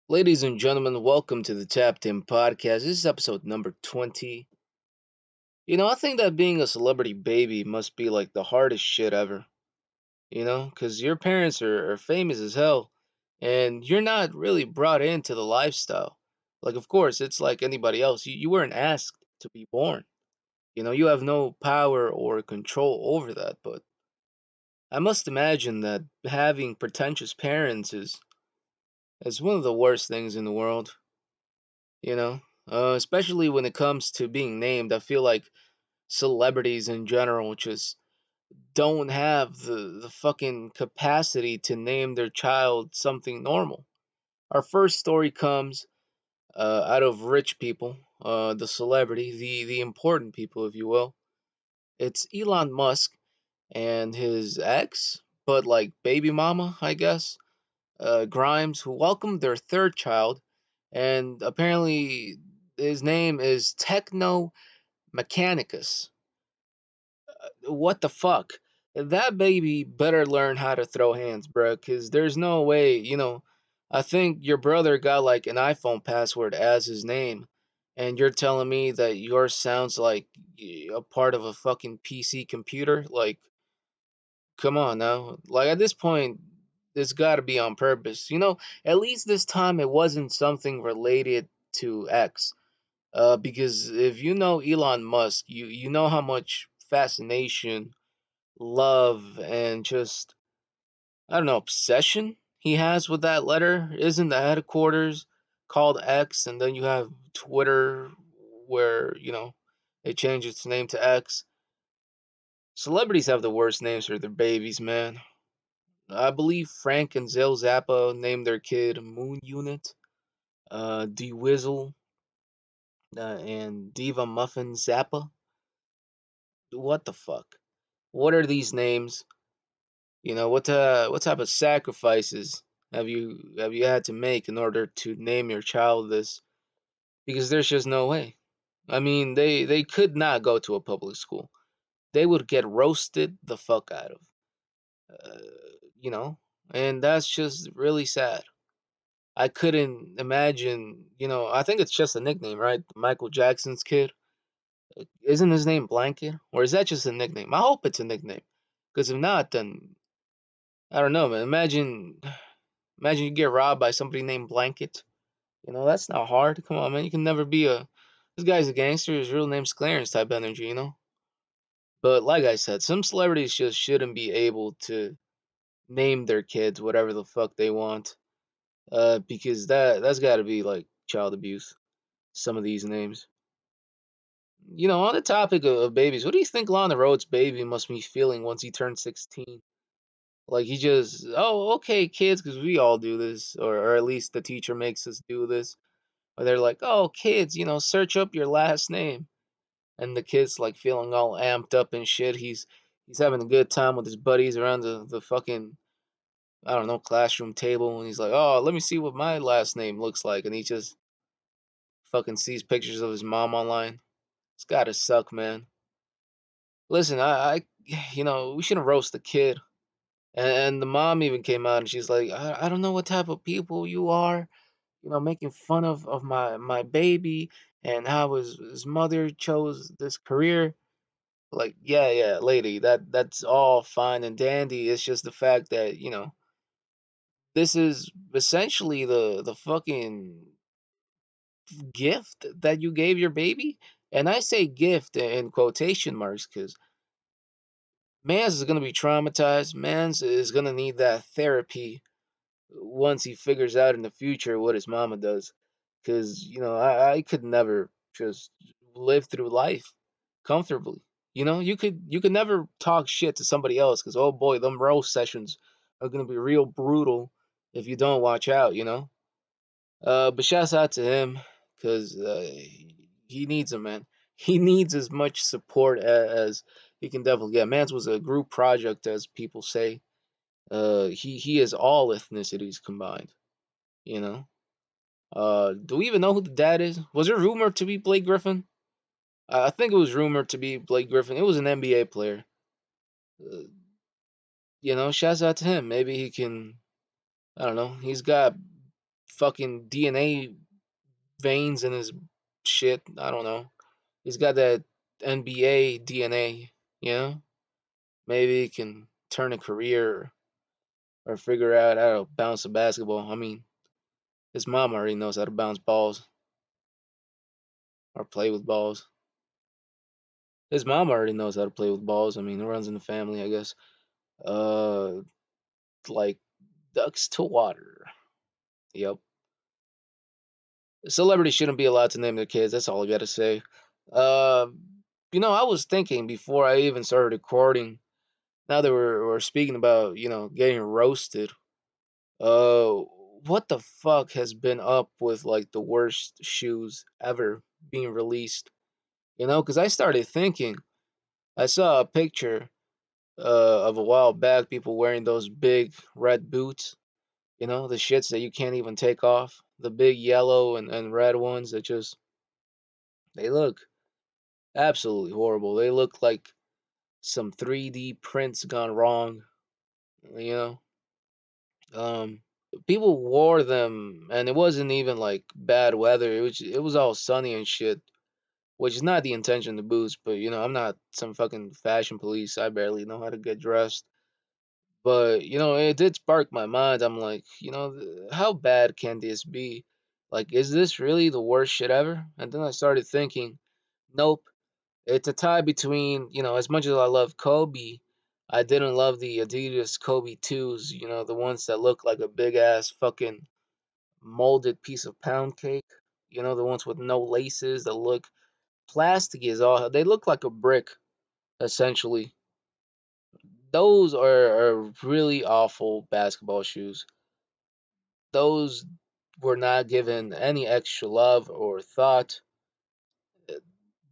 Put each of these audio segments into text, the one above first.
Ladies and gentlemen, welcome to the Tapped In podcast. This is episode number 20. I think that being a celebrity baby must be like the hardest shit ever, because your parents are famous as hell and you're not really brought into the lifestyle. Like, of course, it's like anybody else. You weren't asked to be born. You have no power or control over that. But I must imagine that having pretentious parents is one of the worst things in the world. you know especially when it comes to being named. I feel like celebrities in general just don't have the fucking capacity to name their child something normal. Our first story comes out of rich people, the celebrity, the important people, if you will. It's Elon Musk and his ex, but like baby mama, I guess, Grimes, who welcomed their third child, and apparently his name is Techno Mechanicus. What the fuck? That baby better learn how to throw hands, bro, because there's no way, I think your brother got like an iPhone password as his name, and you're telling me that yours sounds like a part of a fucking PC computer? Like, come on now. Like, at this point, it's got to be on purpose. At least this time it wasn't something related to X. Because if you know Elon Musk, you know how much fascination, love, and just, I don't know, obsession he has with that letter. Isn't the headquarters called X, and then you have Twitter, where it changed its name to X. Celebrities have the worst names for their babies, man. I believe Frank and Zil Zappa named their kid Moon Unit. D Wizzle and Diva Muffin Zappa. What the fuck? What are these names? What type of sacrifices have you had to make in order to name your child this? Because there's just no way. I mean, they could not go to a public school. They would get roasted the fuck out of. Uh, you know, and that's just really sad. I couldn't imagine. I think it's just a nickname, right? Michael Jackson's kid. Isn't his name Blanket, or is that just a nickname? I hope it's a nickname, because if not, then I don't know, man. Imagine you get robbed by somebody named Blanket. That's not hard. Come on, man. You can never be a. This guy's a gangster. His real name's Clarence type energy. But like I said, some celebrities just shouldn't be able to name their kids whatever the fuck they want. Because that's got to be like child abuse. Some of these names. On the topic of babies, what do you think Lana Rhodes' baby must be feeling once he turns 16? Like he just, oh, okay, kids, because we all do this, or at least the teacher makes us do this. Or they're like, oh, kids, search up your last name, and the kid's like feeling all amped up and shit. He's having a good time with his buddies around the fucking, I don't know, classroom table, and he's like, oh, let me see what my last name looks like, and he just fucking sees pictures of his mom online. It's gotta suck, man. Listen, we shouldn't roast the kid. And the mom even came out and she's like, I don't know what type of people you are, making fun of my baby and how his mother chose this career. Like, yeah, yeah, lady, that's all fine and dandy. It's just the fact that, this is essentially the fucking gift that you gave your baby. And I say gift in quotation marks because man's is gonna be traumatized. Man's is gonna need that therapy once he figures out in the future what his mama does. Because, I could never just live through life comfortably. You could never talk shit to somebody else because, oh boy, them roast sessions are going to be real brutal if you don't watch out. But shouts out to him because he needs him, man. He needs as much support as he can definitely get. Mans was a group project, as people say. He is all ethnicities combined. You know. Do we even know who the dad is? Was it rumored to be Blake Griffin? I think it was rumored to be Blake Griffin. It was an NBA player. Uh, shouts out to him. Maybe he can. I don't know. He's got fucking DNA veins in his shit. I don't know. He's got that NBA DNA, you know? Maybe he can turn a career or figure out how to bounce a basketball. I mean, his mom already knows how to bounce balls or play with balls. His mom already knows how to play with balls. I mean, it runs in the family, I guess. Uh, like ducks to water. Yep. Celebrities shouldn't be allowed to name their kids. That's all I gotta say. Uh, I was thinking before I even started recording. Now that we're speaking about getting roasted. Uh, what the fuck has been up with like the worst shoes ever being released? Because I started thinking. I saw a picture of a while back, people wearing those big red boots. The shits that you can't even take off. The big yellow and red ones that just they look absolutely horrible. They look like some 3D prints gone wrong. You know, um, people wore them, and it wasn't even like bad weather. It was all sunny and shit, which is not the intention to boost. But I'm not some fucking fashion police. I barely know how to get dressed. But it did spark my mind. I'm like, how bad can this be? Like, is this really the worst shit ever? And then I started thinking, nope. It's a tie between, as much as I love Kobe, I didn't love the Adidas Kobe 2s, the ones that look like a big ass fucking molded piece of pound cake. The ones with no laces that look plastic as all. They look like a brick, essentially. Those are really awful basketball shoes. Those were not given any extra love or thought.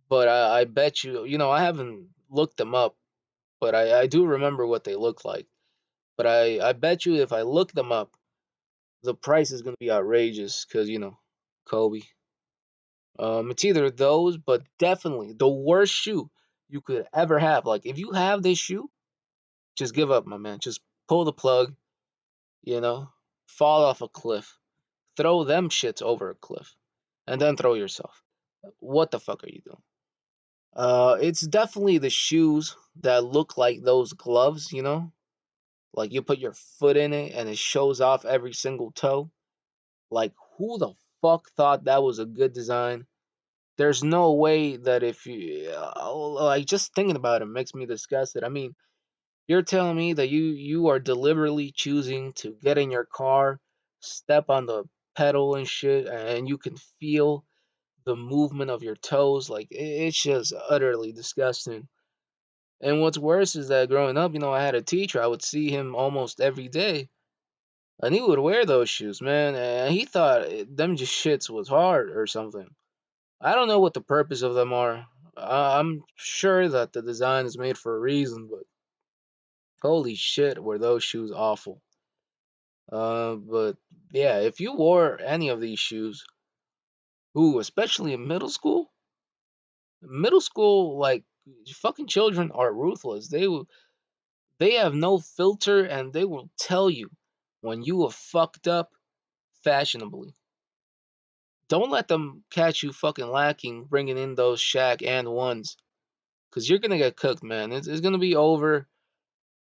But I bet you, I haven't looked them up, but I do remember what they look like. But I bet you if I look them up, the price is going to be outrageous because, Kobe. It's either those, but definitely the worst shoe you could ever have. Like, if you have this shoe, just give up, my man. Just pull the plug, you know, fall off a cliff, throw them shits over a cliff, and then throw yourself. What the fuck are you doing? It's definitely the shoes that look like those gloves, like you put your foot in it and it shows off every single toe. Like, who the fuck thought that was a good design? There's no way that if you, like, just thinking about it makes me disgusted. I mean, you're telling me that you are deliberately choosing to get in your car, step on the pedal and shit, and you can feel the movement of your toes. Like, it's just utterly disgusting. And what's worse is that growing up, I had a teacher. I would see him almost every day, and he would wear those shoes, man. And he thought them just shits was hard or something. I don't know what the purpose of them are. I'm sure that the design is made for a reason, but holy shit, were those shoes awful. But yeah, if you wore any of these shoes, ooh, especially in middle school, like fucking children are ruthless. They have no filter, and they will tell you when you have fucked up fashionably. Don't let them catch you fucking lacking, bringing in those Shaq and ones, cause you're gonna get cooked, man. It's gonna be over.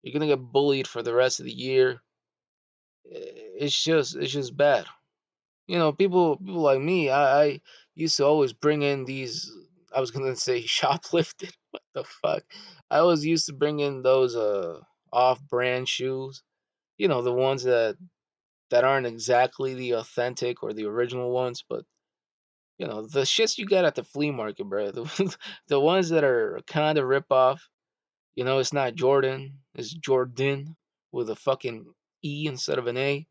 You're gonna get bullied for the rest of the year. It's just bad. People like me. I used to always bring in these. I was gonna say shoplifted. What the fuck? I always used to bring in those off-brand shoes. The ones that aren't exactly the authentic or the original ones, but the shits you get at the flea market, bro. The ones that are kind of rip off. It's not Jordan, it's Jordan with a fucking E instead of an A.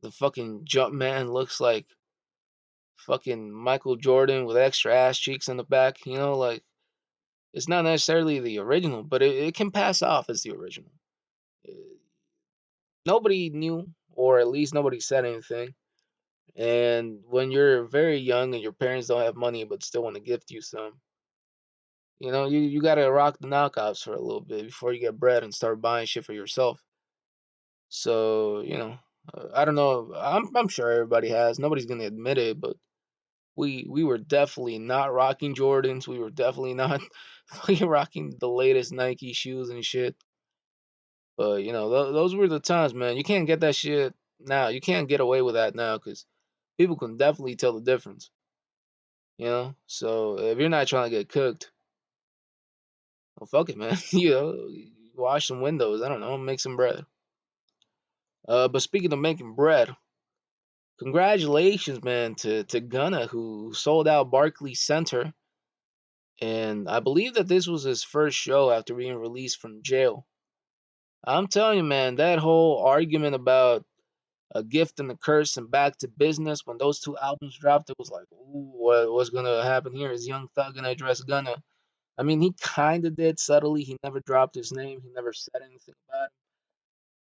The fucking jump man looks like fucking Michael Jordan with extra ass cheeks in the back. Like, it's not necessarily the original, but it can pass off as the original. Uh, Nobody knew, or at least nobody said anything. And when you're very young and your parents don't have money but still want to gift you some, you gotta rock the knockoffs for a little bit before you get bread and start buying shit for yourself. So, I don't know. I'm sure everybody has. Nobody's gonna admit it, but we were definitely not rocking Jordans. We were definitely not fucking rocking the latest Nike shoes and shit. But you know, those were the times, man. You can't get that shit now. You can't get away with that now because people can definitely tell the difference. You know, so if you're not trying to get cooked, well, fuck it, man. You know, wash some windows. I don't know, make some bread. But speaking of making bread, congratulations, man, to Gunna who sold out Barclays Center, and I believe that this was his first show after being released from jail. I'm telling you, man, that whole argument about a gift and a curse and back to business when those two albums dropped, it was like, ooh, what's gonna happen here? Is Young Thug gonna address Gunna? I mean, he kind of did subtly. He never dropped his name. He never said anything about it.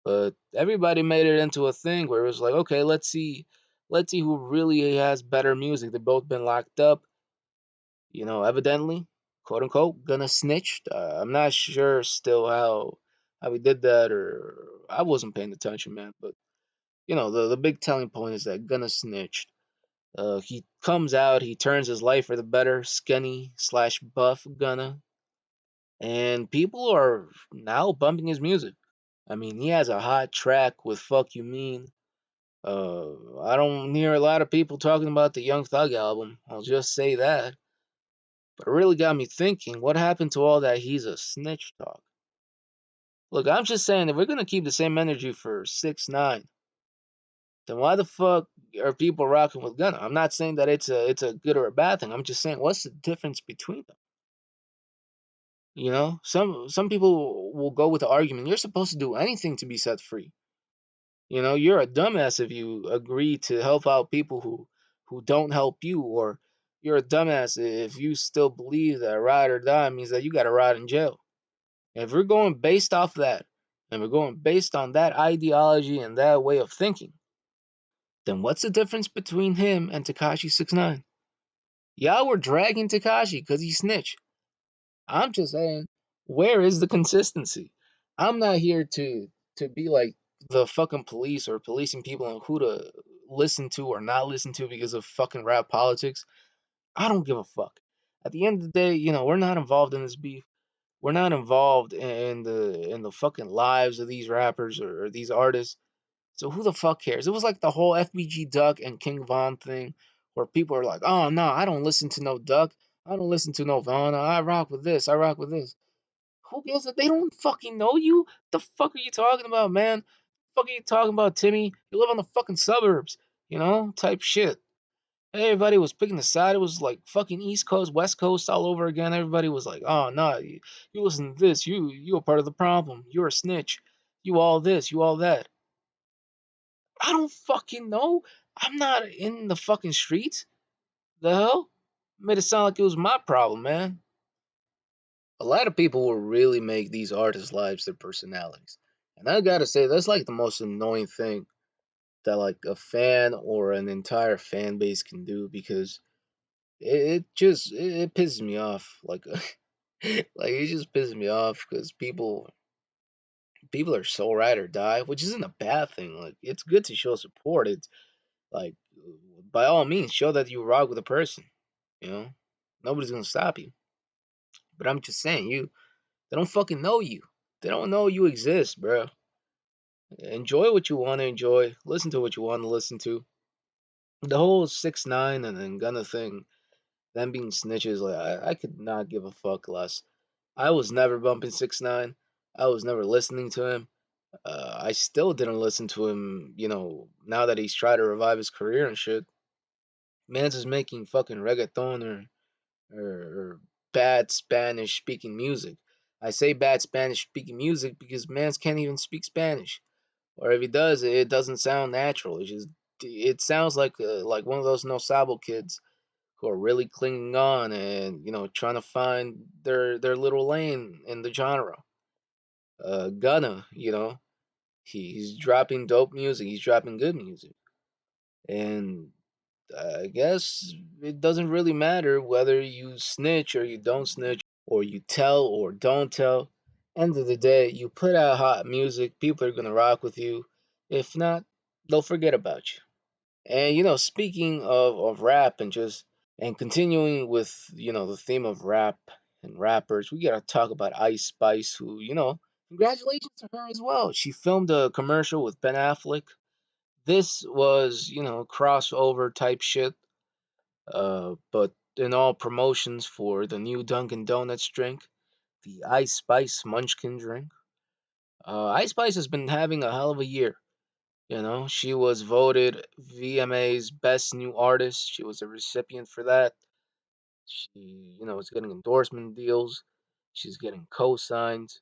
But everybody made it into a thing where it was like, okay, let's see who really has better music. They've both been locked up, you know, evidently, quote unquote, gonna snitched. I'm not sure still how he did that, or I wasn't paying attention, man. But you know, the big telling point is that Gunna snitched. He comes out, he turns his life for the better, skinny slash buff Gunna, and people are now bumping his music. I mean, he has a hot track with "Fuck You Mean." I don't hear a lot of people talking about the Young Thug album. I'll just say that. But it really got me thinking, what happened to all that he's a snitch talk? Look, I'm just saying, if we're gonna keep the same energy for 6ix9ine, then why the fuck are people rocking with Gunna? I'm not saying that it's a good or a bad thing. I'm just saying, what's the difference between them? You know, some people will go with the argument, you're supposed to do anything to be set free. You know, you're a dumbass if you agree to help out people who don't help you, or you're a dumbass if you still believe that ride or die means that you got to ride in jail. And if we're going based off that, and we're going based on that ideology and that way of thinking, then what's the difference between him and Takashi 69? Y'all were dragging Takashi because he snitched. I'm just saying, where is the consistency? I'm not here to be like the fucking police or policing people on who to listen to or not listen to because of fucking rap politics. I don't give a fuck. At the end of the day, you know, we're not involved in this beef. We're not involved in the fucking lives of these rappers or these artists. So who the fuck cares? It was like the whole FBG Duck and King Von thing, where people are like, "Oh no, I don't listen to no Duck. I don't listen to no Von. I rock with this. I rock with this." Who gives a? They don't fucking know you. The fuck are you talking about, man? The fuck are you talking about, Timmy? You live on the fucking suburbs, you know, type shit. Everybody was picking a side. It was like fucking East Coast, West Coast all over again. Everybody was like, "Oh no, you listen to this. You are part of the problem. You're a snitch. You all this. You all that." I don't fucking know. I'm not in the fucking streets. The hell? Made it sound like it was my problem, man. A lot of people will really make these artists' lives their personalities. And I gotta say, that's like the most annoying thing that like a fan or an entire fan base can do because it pisses me off. Like like it just pisses me off because people are so ride or die, which isn't a bad thing. Like it's good to show support. It's like by all means show that you rock with a person. You know, nobody's gonna stop you. But I'm just saying, they don't fucking know you. They don't know you exist, bro. Enjoy what you want to enjoy. Listen to what you want to listen to. The whole 6ix9ine and then Gunna thing, them being snitches, like I could not give a fuck less. I was never bumping 6ix9ine. I was never listening to him. I still didn't listen to him. You know, now that he's tried to revive his career and shit, man's is making fucking reggaeton or bad Spanish speaking music. I say bad Spanish speaking music because mans can't even speak Spanish, or if he does, it doesn't sound natural. It sounds like one of those no sabo kids who are really clinging on and you know trying to find their little lane in the genre. Gunna, you know, he's dropping dope music. He's dropping good music, and I guess it doesn't really matter whether you snitch or you don't snitch, or you tell or don't tell. End of the day, you put out hot music, people are gonna rock with you. If not, they'll forget about you. And speaking of rap and just and continuing with the theme of rap and rappers, we gotta talk about Ice Spice, who congratulations to her as well. She filmed a commercial with Ben Affleck. This was crossover type shit, but in all promotions for the new Dunkin' Donuts drink, the Ice Spice Munchkin drink. Ice Spice has been having a hell of a year. She was voted VMA's Best New Artist. She was a recipient for that. She, is getting endorsement deals. She's getting co-signs.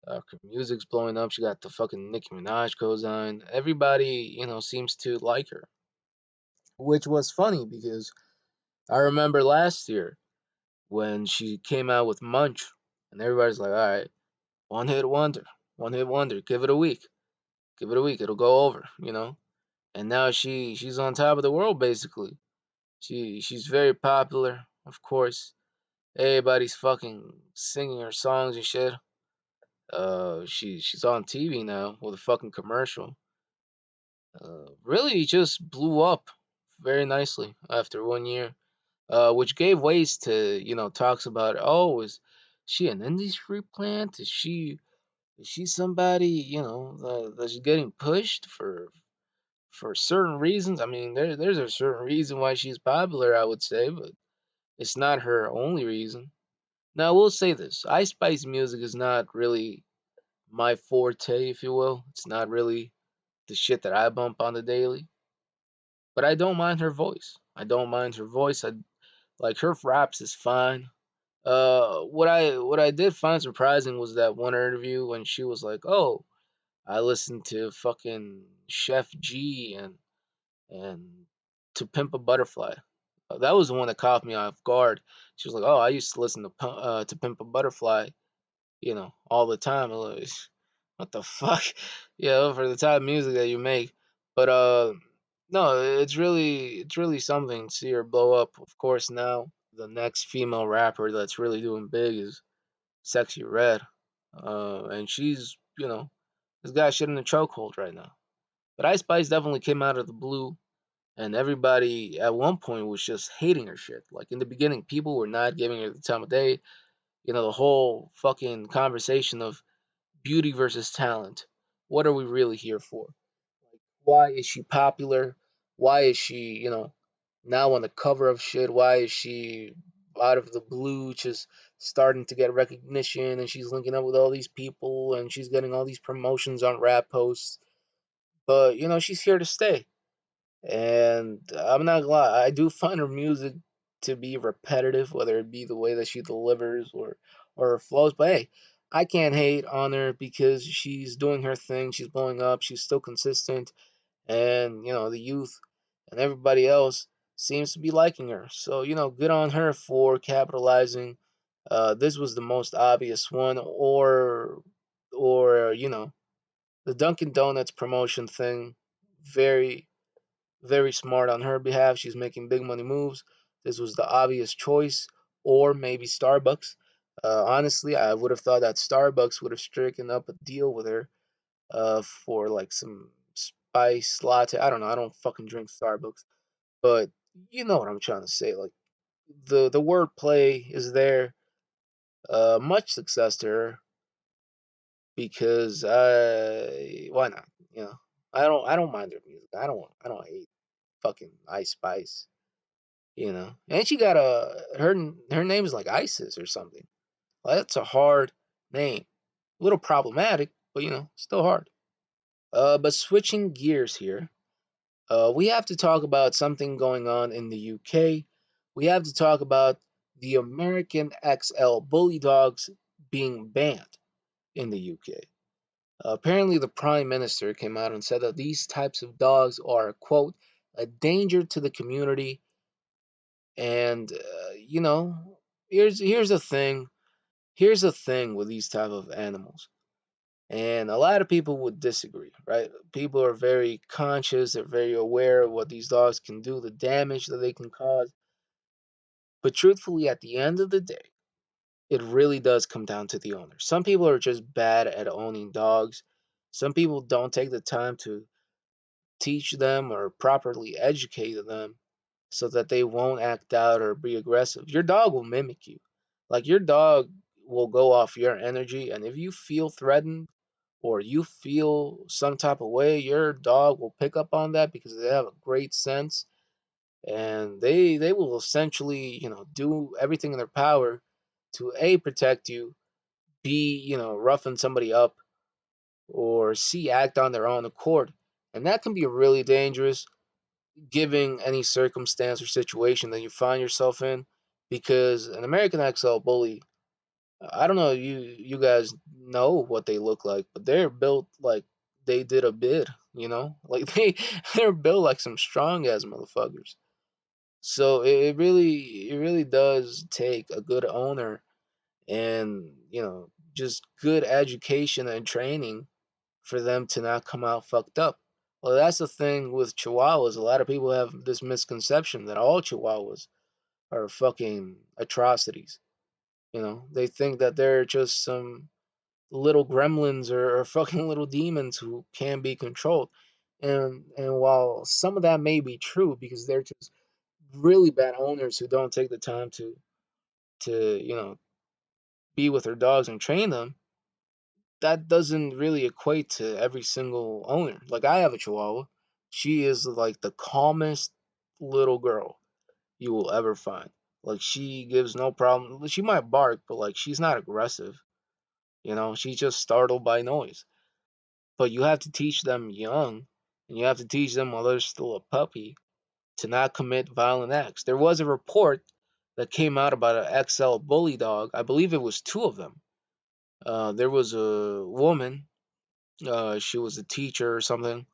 Her music's blowing up. She got the fucking Nicki Minaj co-sign. Everybody, seems to like her, which was funny because I remember last year when she came out with Munch, and everybody's like, "All right, one hit wonder. Give it a week. Give it a week. It'll go over." And now she's on top of the world basically. She's very popular, of course. Everybody's fucking singing her songs and shit. She's on TV now with a fucking commercial. Really just blew up very nicely after 1 year. Which gave ways to talks about, oh, is she an industry plant? Is she somebody that's getting pushed for certain reasons? I mean, there's a certain reason why she's popular, I would say, but it's not her only reason. Now, I will say this: Ice Spice music is not really my forte, if you will. It's not really the shit that I bump on the daily. But I don't mind her voice. I don't mind her voice. I like her raps is fine. What I did find surprising was that one interview when she was like, "Oh, I listened to fucking Chef G and To Pimp a Butterfly." That was the one that caught me off guard. She was like, "Oh, I used to listen to Pimp a Butterfly, all the time." I was like, what the fuck? For the type of music that you make. But no, it's really something to see her blow up. Of course, now the next female rapper that's really doing big is Sexy Red. And she's, has got shit in the chokehold right now. But Ice Spice definitely came out of the blue, and everybody at one point was just hating her shit. Like in the beginning, people were not giving her the time of day. The whole fucking conversation of beauty versus talent. What are we really here for? Like, why is she popular? Why is she, now on the cover of shit? Why is she out of the blue just starting to get recognition and she's linking up with all these people and she's getting all these promotions on rap posts? But, she's here to stay. And I'm not gonna lie, I do find her music to be repetitive, whether it be the way that she delivers or her flows. But hey, I can't hate on her because she's doing her thing. She's blowing up. She's still consistent, and the youth and everybody else seems to be liking her. So good on her for capitalizing. This was the most obvious one, or the Dunkin' Donuts promotion thing. Very very smart on her behalf. She's making big money moves. This was the obvious choice, or maybe Starbucks. Honestly, I would have thought that Starbucks would have stricken up a deal with her for like some spice latte. I don't know. I don't fucking drink Starbucks, but you know what I'm trying to say. Like the wordplay is there. Much success to her because why not? I don't mind her music. I don't hate fucking Ice Spice. And she got her name is like Isis or something. Well, that's a hard name, a little problematic, but still hard. But switching gears here, we have to talk about something going on in the UK. We have to talk about the American XL bully dogs being banned in the UK. Apparently, the Prime Minister came out and said that these types of dogs are, quote, a danger to the community. And here's the thing. Here's the thing with these type of animals. And a lot of people would disagree, right? People are very conscious, they're very aware of what these dogs can do, the damage that they can cause. But truthfully, at the end of the day, it really does come down to the owner. Some people are just bad at owning dogs. Some people don't take the time to teach them or properly educate them so that they won't act out or be aggressive. Your dog will mimic you. Like your dog will go off your energy, and if you feel threatened or you feel some type of way, your dog will pick up on that because they have a great sense, and they will essentially, do everything in their power to A, protect you, B, roughen somebody up, or C, act on their own accord. And that can be really dangerous given any circumstance or situation that you find yourself in, because an American XL bully, I don't know, you guys know what they look like, but they're built like they did a bid, like they're built like some strong ass motherfuckers. So it really does take a good owner and just good education and training for them to not come out fucked up. Well, that's the thing with Chihuahuas. A lot of people have this misconception that all Chihuahuas are fucking atrocities. They think that they're just some little gremlins or fucking little demons who can be controlled. And while some of that may be true because they're just really bad owners who don't take the time to be with their dogs and train them, that doesn't really equate to every single owner. Like I have a Chihuahua. She is like the calmest little girl you will ever find. Like she gives no problem. She might bark, but like she's not aggressive. She's just startled by noise. But you have to teach them young, and you have to teach them while they're still a puppy to not commit violent acts. There was a report that came out about an XL bully dog. I believe it was two of them. There was a woman. She was a teacher or something,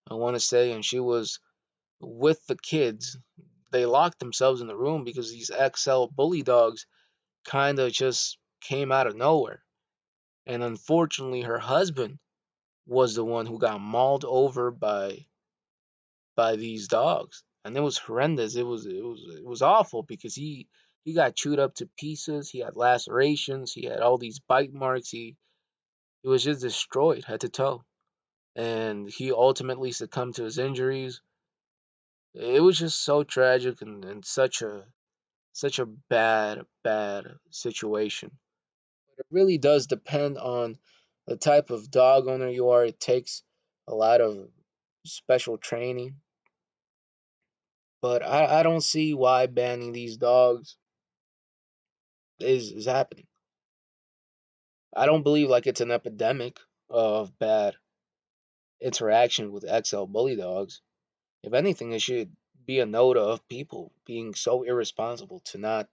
I want to say, and she was with the kids. They locked themselves in the room because these XL bully dogs kind of just came out of nowhere. And unfortunately, her husband was the one who got mauled over by these dogs, and it was horrendous. It was awful because he got chewed up to pieces. He had lacerations. He had all these bite marks. He was just destroyed head to toe, and he ultimately succumbed to his injuries. It was just so tragic and such a bad situation. But it really does depend on the type of dog owner you are. It takes a lot of special training, but I don't see why banning these dogs is happening. I don't believe like it's an epidemic of bad interaction with XL bully dogs. If anything, it should be a note of people being so irresponsible to not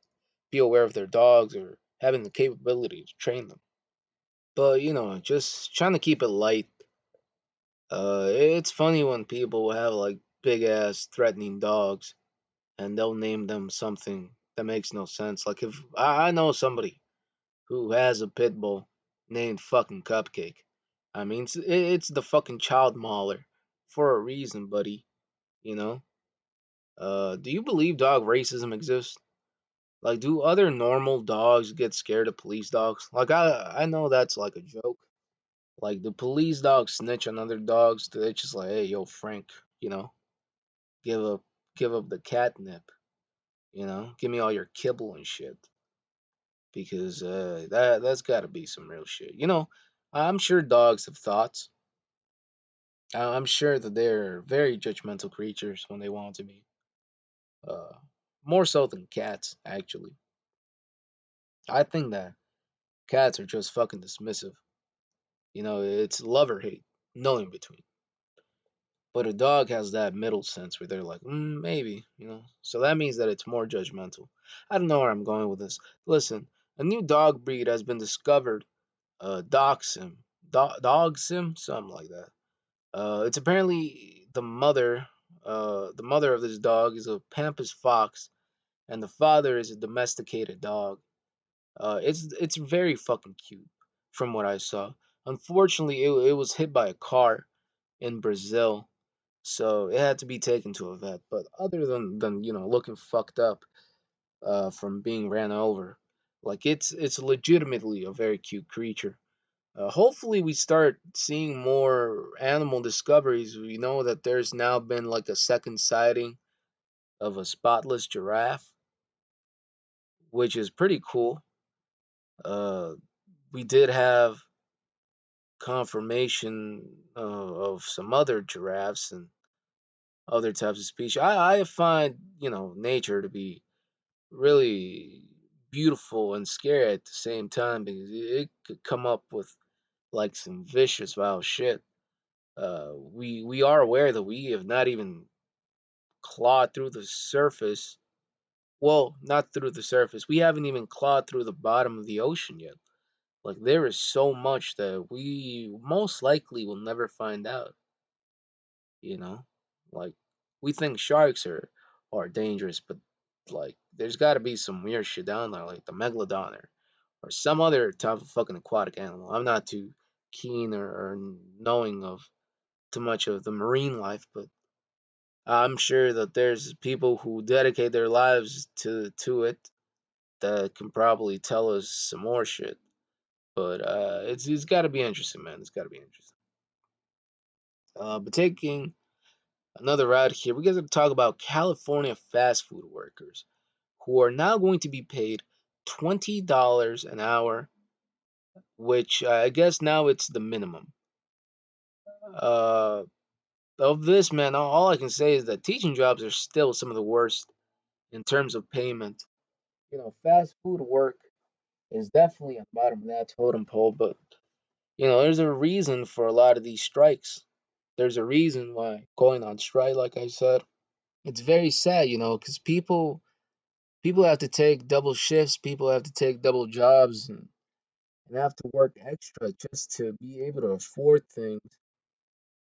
be aware of their dogs or having the capability to train them. But just trying to keep it light. It's funny when people have like big ass threatening dogs and they'll name them something that makes no sense. Like if I know somebody who has a pit bull named fucking Cupcake. I mean, it's the fucking child mauler for a reason, buddy. You know. Do you believe dog racism exists? Like, do other normal dogs get scared of police dogs? Like, I know that's like a joke. Like, the police dogs snitch on other dogs. They're just like, hey, yo, Frank, you know, give up, give up the catnip. Give me all your kibble and shit. Because that's got to be some real shit. I'm sure dogs have thoughts. I'm sure that they're very judgmental creatures when they want to be. Uh, More so than cats, actually. I think that cats are just fucking dismissive. It's love or hate, no in between. But a dog has that middle sense where they're like, maybe. So that means that it's more judgmental. I don't know where I'm going with this. Listen, a new dog breed has been discovered. Dachshund, Dogsim, something like that. It's apparently the mother of this dog is a Pampas fox, and the father is a domesticated dog. It's very fucking cute from what I saw. Unfortunately, it was hit by a car in Brazil, so it had to be taken to a vet. But other than looking fucked up from being ran over, like it's legitimately a very cute creature. Hopefully, we start seeing more animal discoveries. We know that there's now been like a second sighting of a spotless giraffe, which is pretty cool. Uh, we did have confirmation of some other giraffes and other types of species. I find, nature to be really beautiful and scary at the same time because it could come up with like some vicious, wild shit. We are aware that we have not even clawed through the surface. Well, not through the surface. We haven't even clawed through the bottom of the ocean yet. Like there is so much that we most likely will never find out. You know, like we think sharks are dangerous, but like there's got to be some weird shit down there, like the megalodon or some other type of fucking aquatic animal. I'm not too keen or knowing of too much of the marine life, but I'm sure that there's people who dedicate their lives to it that can probably tell us some more shit. But it's got to be interesting, man. It's got to be interesting. But taking another route here, we're going to talk about California fast food workers who are now going to be paid $20 an hour, which I guess now it's the minimum. Uh, of this, man, all I can say is that teaching jobs are still some of the worst in terms of payment. Fast food work is definitely on the bottom of that totem pole, but there's a reason for a lot of these strikes. There's a reason why going on strike, like I said. It's very sad, because people have to take double shifts, people have to take double jobs and have to work extra just to be able to afford things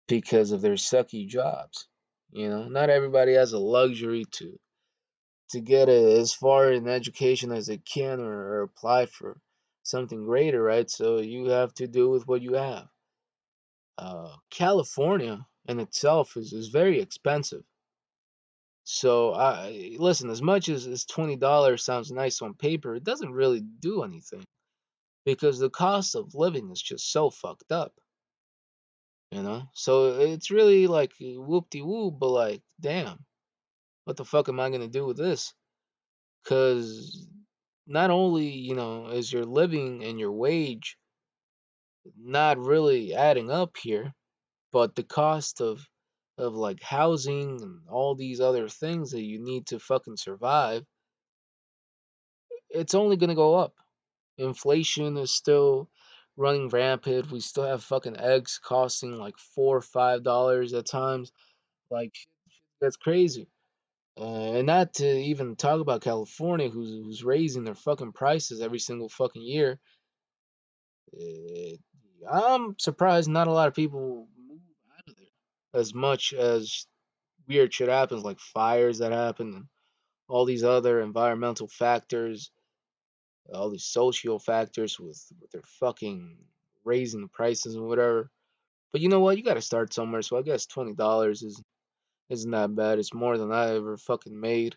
because of their sucky jobs. Not everybody has a luxury to get as far in education as they can or apply for something greater, right? So you have to do with what you have. California in itself is very expensive. So I listen, as much as $20 sounds nice on paper, it doesn't really do anything because the cost of living is just so fucked up. So it's really like whoop de whoop, but like, damn, what the fuck am I gonna do with this? Because not only, is your living and your wage not really adding up here, but the cost of like housing and all these other things that you need to fucking survive, it's only gonna go up. Inflation is still running rampant. We still have fucking eggs costing like $4 or $5 at times. Like that's crazy. And not to even talk about California, who's raising their fucking prices every single fucking year. Eh, I'm surprised not a lot of people move out of there as much as weird shit happens, like fires that happen and all these other environmental factors, all these social factors with their fucking raising the prices and whatever. But you know what? You got to start somewhere. So I guess $20 isn't that bad. It's more than I ever fucking made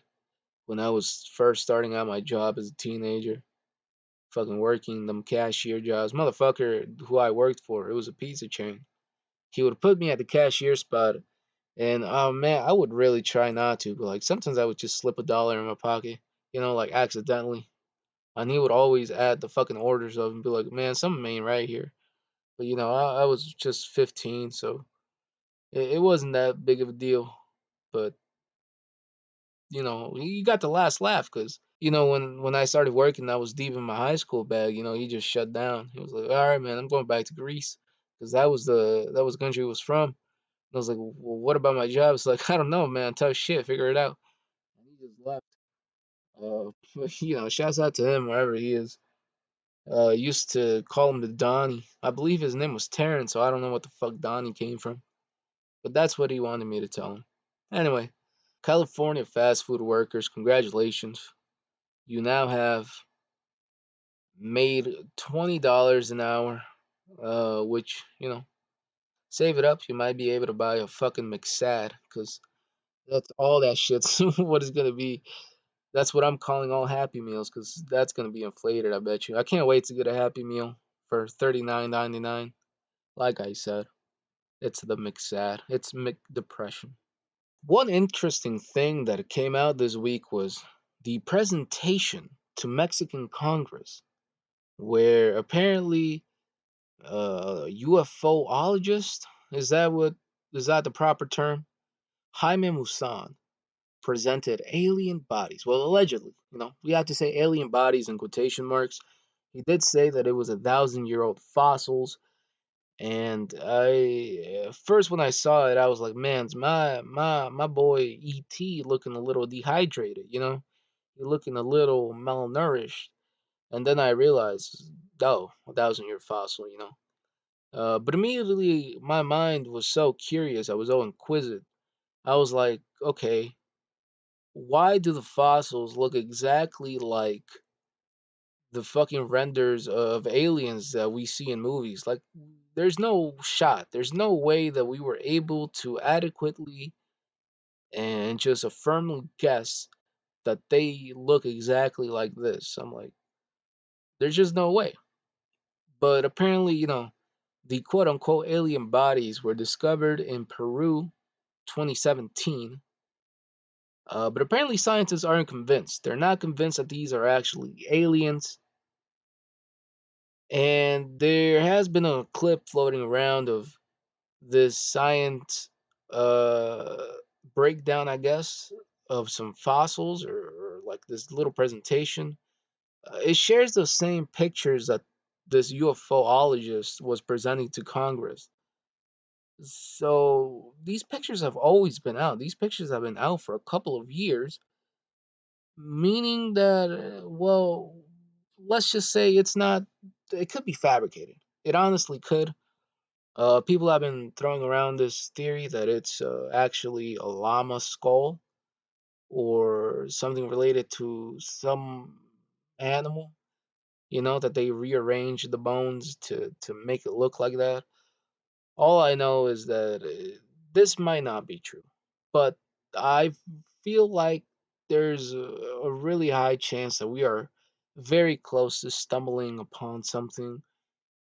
when I was first starting out my job as a teenager. Fucking working them cashier jobs. Motherfucker who I worked for, it was a pizza chain. He would put me at the cashier spot, and oh man, I would really try not to, but like sometimes I would just slip $1 in my pocket, like accidentally. And he would always add the fucking orders up and be like, man, something ain't right here. But I was just 15, so it wasn't that big of a deal. But he got the last laugh because when I started working, I was deep in my high school bag. He just shut down. He was like, all right, man, I'm going back to Greece because that was the country he was from. And I was like, well, what about my job? It's like, I don't know, man. Tough shit. Figure it out. And he just left. But, shouts out to him wherever he is. Used to call him the Donnie. I believe his name was Terrence, so I don't know what the fuck Donnie came from. But that's what he wanted me to tell him. Anyway, California fast food workers, congratulations. You now have made $20 an hour, which, save it up. You might be able to buy a fucking McSad, because that's all that shit's what it's going to be. That's what I'm calling all Happy Meals, because that's going to be inflated, I bet you. I can't wait to get a Happy Meal for 39.99. Like I said, it's the McSad. It's McDepression. One interesting thing that came out this week was the presentation to Mexican Congress, where apparently UFOologist, is that what is that the proper term? Jaime Musan presented alien bodies. Well, allegedly, we have to say alien bodies in quotation marks. He did say that it was 1,000-year-old fossils, and I first when I saw it, I was like, "Man, it's my boy ET looking a little dehydrated, He's looking a little malnourished." And then I realized, oh, 1,000-year fossil. But immediately my mind was so curious. I was so inquisitive. I was like, okay, why do the fossils look exactly like the fucking renders of aliens that we see in movies? Like, there's no shot. There's no way that we were able to adequately and just firmly guess that they look exactly like this. I'm like, there's just no way. But apparently, the quote unquote alien bodies were discovered in Peru 2017. But apparently, scientists aren't convinced. They're not convinced that these are actually aliens. And there has been a clip floating around of this science uh, breakdown, I guess, of some fossils or like this little presentation. It shares the same pictures that this UFOologist was presenting to Congress. So these pictures have always been out. These pictures have been out for a couple of years, meaning that, well, let's just say it could be fabricated. It honestly could. People have been throwing around this theory that it's actually a llama skull or something related to some animal, that they rearrange the bones to make it look like that. All I know is that this might not be true, but I feel like there's a really high chance that we are very close to stumbling upon something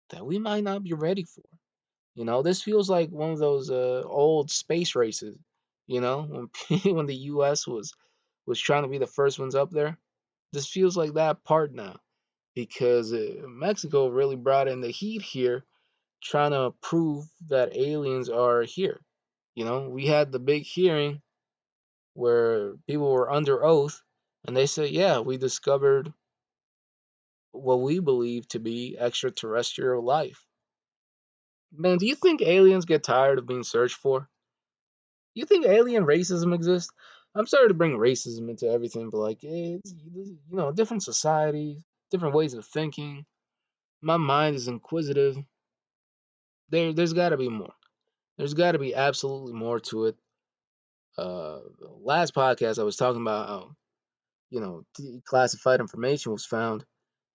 that we might not be ready for. This feels like one of those old space races. When when the U.S. was trying to be the first ones up there. This feels like that part now because Mexico really brought in the heat here trying to prove that aliens are here. We had the big hearing where people were under oath and they said, yeah, we discovered what we believe to be extraterrestrial life. Man, do you think aliens get tired of being searched for? You think alien racism exists? I'm sorry to bring racism into everything, but like, it's, different societies, different ways of thinking. My mind is inquisitive. There's got to be more. There's got to be absolutely more to it. uh Last podcast I was talking about how classified information was found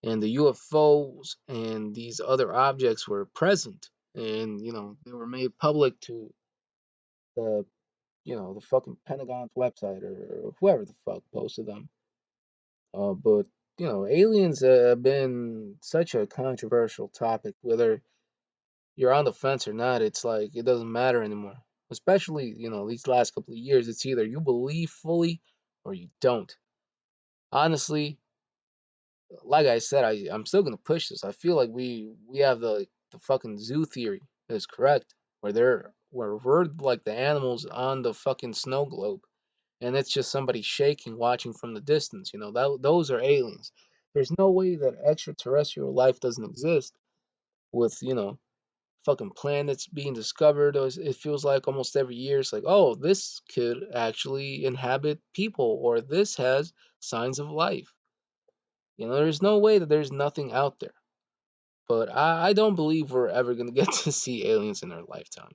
and the UFOs and these other objects were present and they were made public to the the fucking Pentagon's website or whoever the fuck posted them. But aliens have been such a controversial topic, whether you're on the fence or not. It's like it doesn't matter anymore, especially these last couple of years. It's either you believe fully or you don't. Honestly, like I said, I'm still gonna push this. I feel like we have the fucking zoo theory is correct, where we're like the animals on the fucking snow globe, and it's just somebody shaking, watching from the distance. Those are aliens. There's no way that extraterrestrial life doesn't exist with fucking planets being discovered. It feels like almost every year it's like, oh, this could actually inhabit people, or this has signs of life. There's no way that there's nothing out there. But I don't believe we're ever gonna get to see aliens in our lifetime.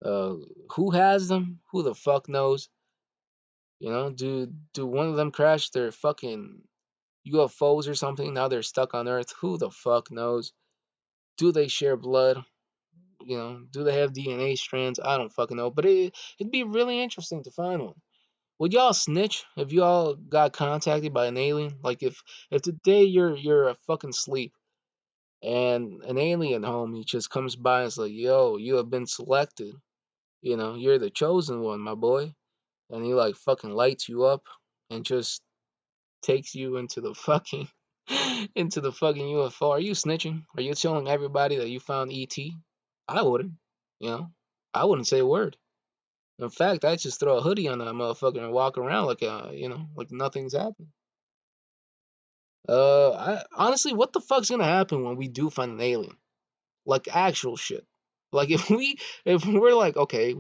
Uh, who has them? Who the fuck knows? Do one of them crash their fucking UFOs or something? Now they're stuck on Earth. Who the fuck knows? Do they share blood? Do they have DNA strands? I don't fucking know. But it'd be really interesting to find one. Would y'all snitch if y'all got contacted by an alien? Like if today you're a fucking sleep and an alien homie just comes by and is like, "Yo, you have been selected. You're the chosen one, my boy." And he like fucking lights you up and just takes you into the fucking into the fucking UFO. Are you snitching? Are you telling everybody that you found ET? I wouldn't. You know, I wouldn't say a word. In fact, I'd just throw a hoodie on that motherfucker and walk around like like nothing's happened. I honestly, what the fuck's gonna happen when we do find an alien? Like actual shit. Like if we're like, okay,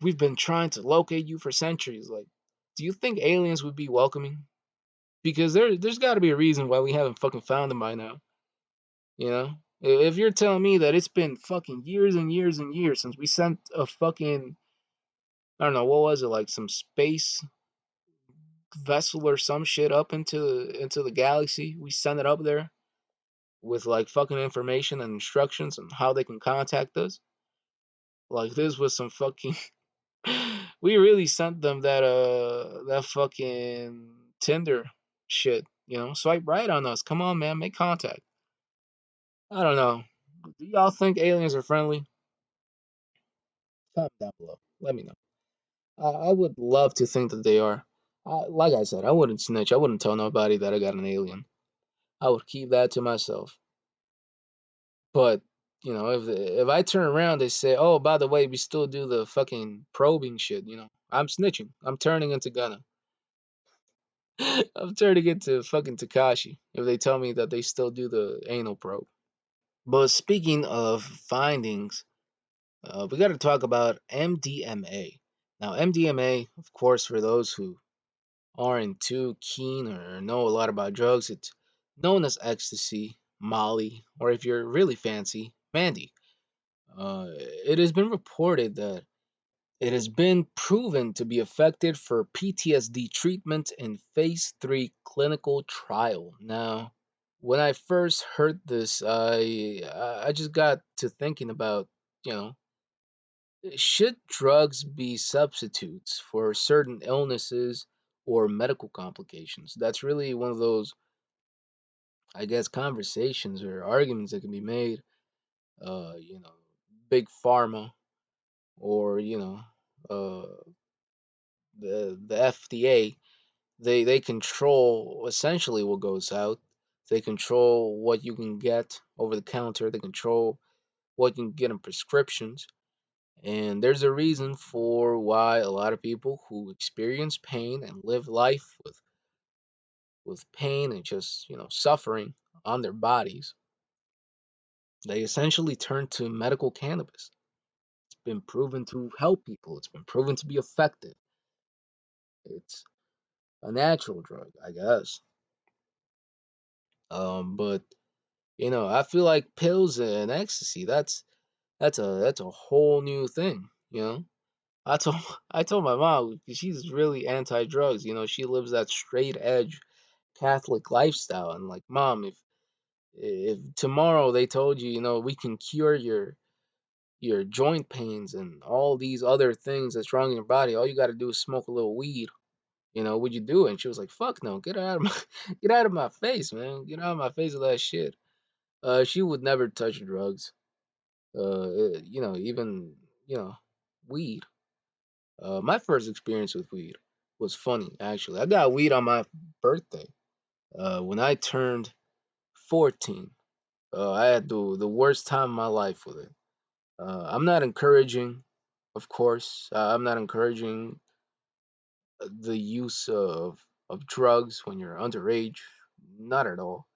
we've been trying to locate you for centuries. Like, do you think aliens would be welcoming? Because there's got to be a reason why we haven't fucking found them by now. You know, if you're telling me that it's been fucking years and years and years since we sent a fucking, I don't know, what was it, like some space vessel or some shit up into the galaxy, we sent it up there with like fucking information and instructions on how they can contact us. Like this was some fucking we really sent them that fucking Tinder shit, Swipe right on us. Come on, man, make contact. I don't know. Do y'all think aliens are friendly? Comment down below. Let me know. I would love to think that they are. Like I said, I wouldn't snitch. I wouldn't tell nobody that I got an alien. I would keep that to myself. But if I turn around, they say, "Oh, by the way, we still do the fucking probing shit." I'm snitching. I'm turning into Gunna. I'm turning into fucking Takashi if they tell me that they still do the anal probe. But speaking of findings, we got to talk about MDMA. Now, MDMA, of course, for those who aren't too keen or know a lot about drugs, it's known as ecstasy, Molly, or if you're really fancy, Mandy. It has been reported that it has been proven to be effective for PTSD treatment in phase 3 clinical trial. Now, when I first heard this, I just got to thinking about, you know, should drugs be substitutes for certain illnesses or medical complications? That's really one of those, I guess, conversations or arguments that can be made. Uh, you know, big pharma or the FDA, they control essentially what goes out. They control what you can get over the counter. They control what you can get in prescriptions. And there's a reason for why a lot of people who experience pain and live life with pain and just, suffering on their bodies, they essentially turn to medical cannabis. It's been proven to help people. It's been proven to be effective. It's a natural drug, I guess. But I feel like pills and ecstasy, that's a whole new thing, I told I told my mom 'cause she's really anti-drugs. She lives that straight edge Catholic lifestyle, and like, mom, if tomorrow they told you, we can cure your joint pains and all these other things that's wrong in your body, all you got to do is smoke a little weed. Would you do it? And she was like, "Fuck no, get out of my get out of my face, man, get out of my face with that shit." She would never touch drugs. Even weed. My first experience with weed was funny, actually. I got weed on my birthday. When I turned 14, I had the worst time of my life with it. I'm not encouraging, of course, I'm not encouraging the use of drugs when you're underage. Not at all.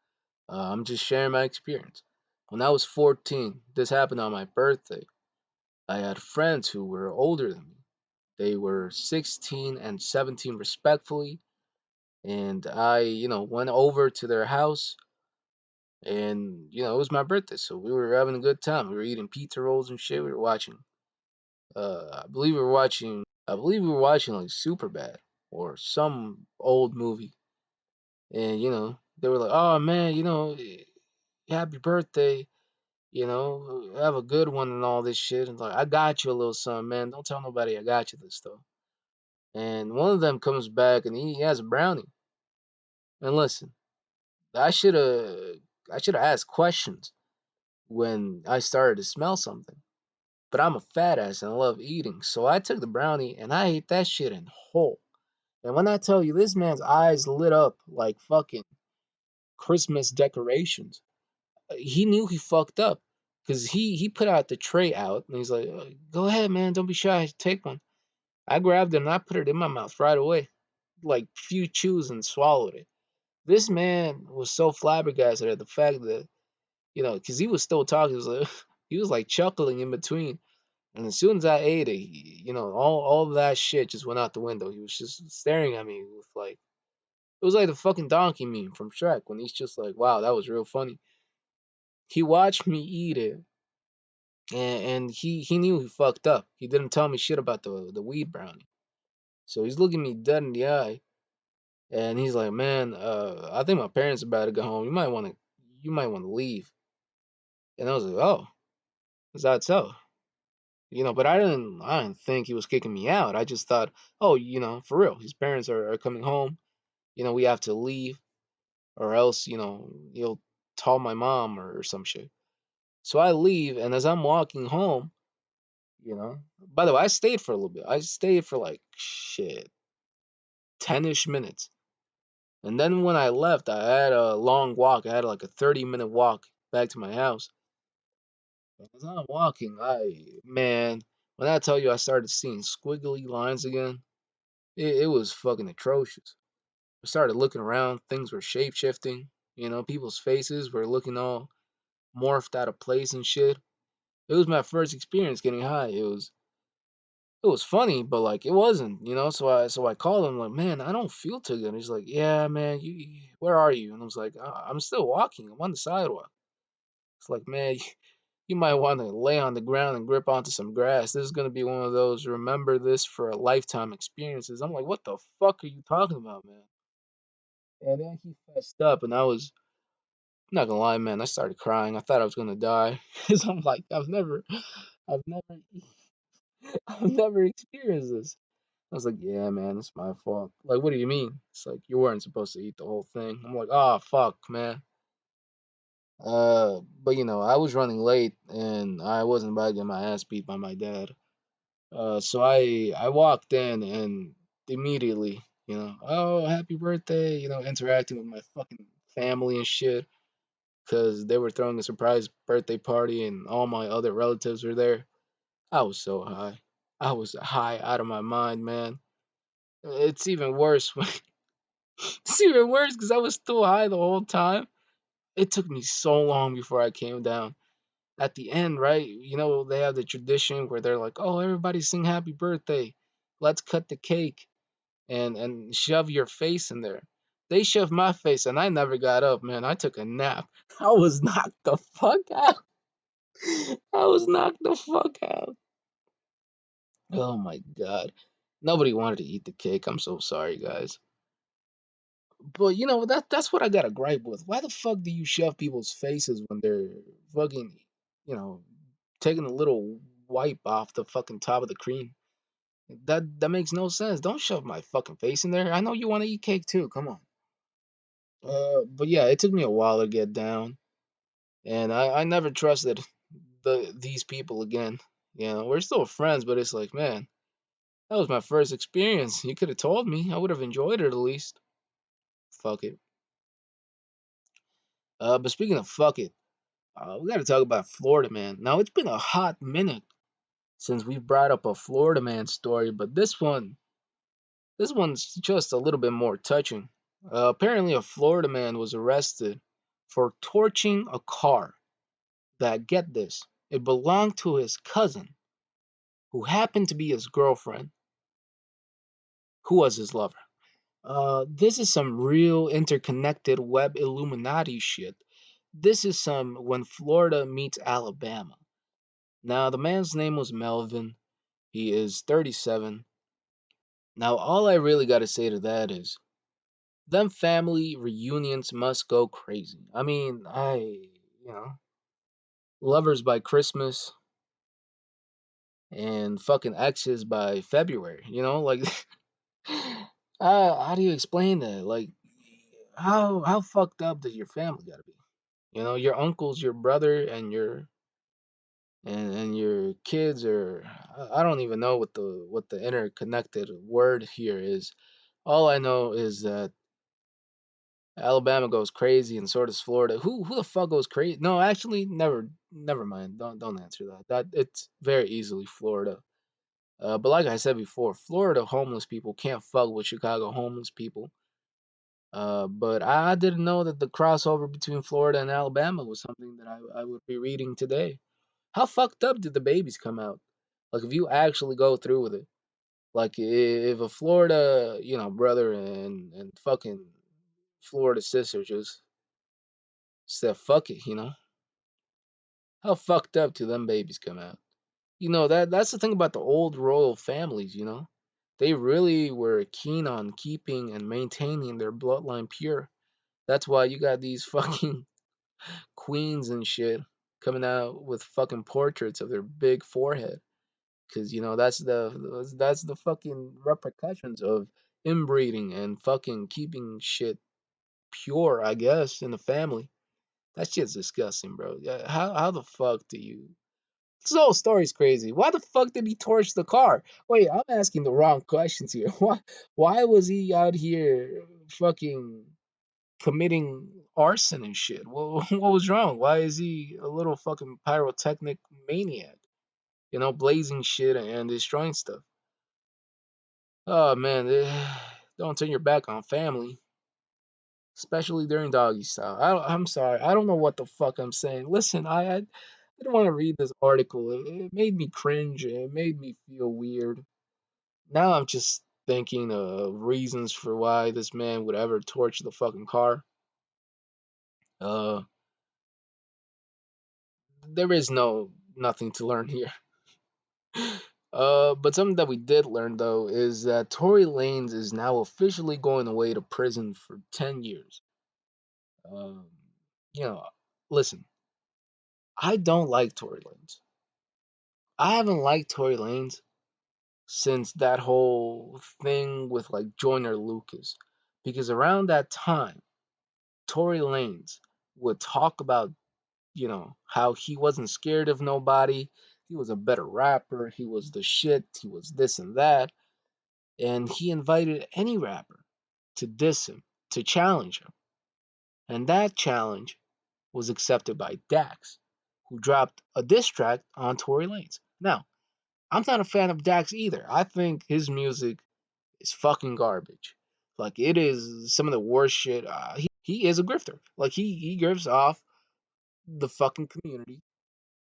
I'm just sharing my experience. When I was 14, this happened on my birthday. I had friends who were older than me. They were 16 and 17 respectfully, and I, went over to their house, and it was my birthday, so we were having a good time. We were eating pizza rolls and shit. We were watching. I believe we were watching like Superbad or some old movie, and they were like, "Oh man, happy birthday." Have a good one and all this shit. And like, I got you a little something, man. Don't tell nobody I got you this stuff. And one of them comes back and he has a brownie. And listen, I should have I should have asked questions when I started to smell something. But I'm a fat ass and I love eating, so I took the brownie and I ate that shit in whole. And when I tell you, this man's eyes lit up like fucking Christmas decorations. He knew he fucked up because he put out the tray out and he's like, "Go ahead, man, don't be shy, take one." I grabbed it and I put it in my mouth right away, like few chews and swallowed it. This man was so flabbergasted at the fact that because he was still talking, he was like chuckling in between. And as soon as I ate it, all of that shit just went out the window. He was just staring at me with like it was like the fucking donkey meme from Shrek when he's just like, "Wow, that was real funny." He watched me eat it, and he knew he fucked up. He didn't tell me shit about the weed brownie. So he's looking me dead in the eye, and he's like, "Man, I think my parents are about to go home. You might want to leave." And I was like, "Oh, is that so?" But I didn't think he was kicking me out. I just thought, oh, for real, his parents are coming home. We have to leave, or else, he'll tell my mom or some shit. So I leave, and as I'm walking home, by the way, I stayed for a little bit. I stayed for like shit, 10-ish minutes. And then when I left, I had a long walk. I had like a 30-minute walk back to my house. And as I'm walking, man, when I tell you I started seeing squiggly lines again, it was fucking atrocious. I started looking around, things were shape shifting. People's faces were looking all morphed out of place and shit. It was my first experience getting high. It was funny, but like it wasn't. So I called him like, man, I don't feel too good. And he's like, yeah, man, where are you? And I was like, I'm still walking. I'm on the sidewalk. It's like, man, you might want to lay on the ground and grip onto some grass. This is gonna be one of those remember this for a lifetime experiences. I'm like, what the fuck are you talking about, man? And then he fessed up, and I'm not gonna lie, man, I started crying. I thought I was gonna die because I'm like, I've never, I've never experienced this. I was like, yeah, man, it's my fault. Like, what do you mean? It's like you weren't supposed to eat the whole thing. I'm like, oh fuck, man. But I was running late and I wasn't about to get my ass beat by my dad. So I walked in and immediately, oh happy birthday, interacting with my fucking family and shit because they were throwing a surprise birthday party and all my other relatives were there. I was so high. I was high out of my mind, man. It's even worse when it's even worse because I was still high the whole time. It took me so long before I came down. At the end, right? They have the tradition where they're like, "Oh, everybody sing happy birthday. Let's cut the cake and shove your face in there." They shoved my face and I never got up, man. I took a nap. I was knocked the fuck out. I was knocked the fuck out. Oh my god. Nobody wanted to eat the cake. I'm so sorry, guys. But that's what I got a gripe with. Why the fuck do you shove people's faces when they're fucking, you know, taking a little wipe off the fucking top of the cream? That makes no sense. Don't shove my fucking face in there. I know you want to eat cake too. Come on. But yeah, it took me a while to get down, and I never trusted these people again. We're still friends, but it's like, man, that was my first experience. You could have told me. I would have enjoyed it at least. Fuck it. But speaking of fuck it, we got to talk about Florida man. Now it's been a hot minute since we've brought up a Florida man story, but this one's just a little bit more touching. Apparently, a Florida man was arrested for torching a car that, get this, it belonged to his cousin, who happened to be his girlfriend, who was his lover. This is some real interconnected web Illuminati shit. This is some when Florida meets Alabama. Now, the man's name was Melvin. He is 37. Now, all I really got to say to that is, them family reunions must go crazy. I mean, lovers by Christmas and fucking exes by February. Like, how do you explain that? Like, how fucked up does your family gotta be? You know, your uncles, your brother, and your kids are. I don't even know what the interconnected word here is. All I know is that Alabama goes crazy and so does Florida. Who the fuck goes crazy? No, actually, never mind. Don't answer that. That it's very easily Florida. But like I said before, Florida homeless people can't fuck with Chicago homeless people. But I didn't know that the crossover between Florida and Alabama was something that I would be reading today. How fucked up did the babies come out? Like, if you actually go through with it, like if a Florida, brother and fucking Florida sister just said fuck it, how fucked up do them babies come out? That's the thing about the old royal families, they really were keen on keeping and maintaining their bloodline pure. That's why you got these fucking queens and shit coming out with fucking portraits of their big forehead, because that's the fucking repercussions of inbreeding and fucking keeping shit pure, I guess, in the family. That shit's disgusting, bro. Yeah, how the fuck do you? This whole story's crazy. Why the fuck did he torch the car? Wait, I'm asking the wrong questions here. Why was he out here fucking committing arson and shit? What was wrong? Why is he a little fucking pyrotechnic maniac? Blazing shit and destroying stuff. Oh man, don't turn your back on family, especially during doggy style. I'm sorry, I don't know what the fuck I'm saying. Listen, I didn't want to read this article. It made me cringe. It made me feel weird. Now I'm just thinking of reasons for why this man would ever torch the fucking car. Uh, there is nothing to learn here. But something that we did learn though is that Tory Lanez is now officially going away to prison for 10 years. Um, you know, listen, I don't like Tory Lanez. I haven't liked Tory Lanez since that whole thing with like Joyner Lucas, because around that time, Tory Lanez would talk about how he wasn't scared of nobody. He was a better rapper. He was the shit. He was this and that. And he invited any rapper to diss him, to challenge him. And that challenge was accepted by Dax, who dropped a diss track on Tory Lanez. Now, I'm not a fan of Dax either. I think his music is fucking garbage. Like, it is some of the worst shit. He is a grifter. Like, he grifts off the fucking community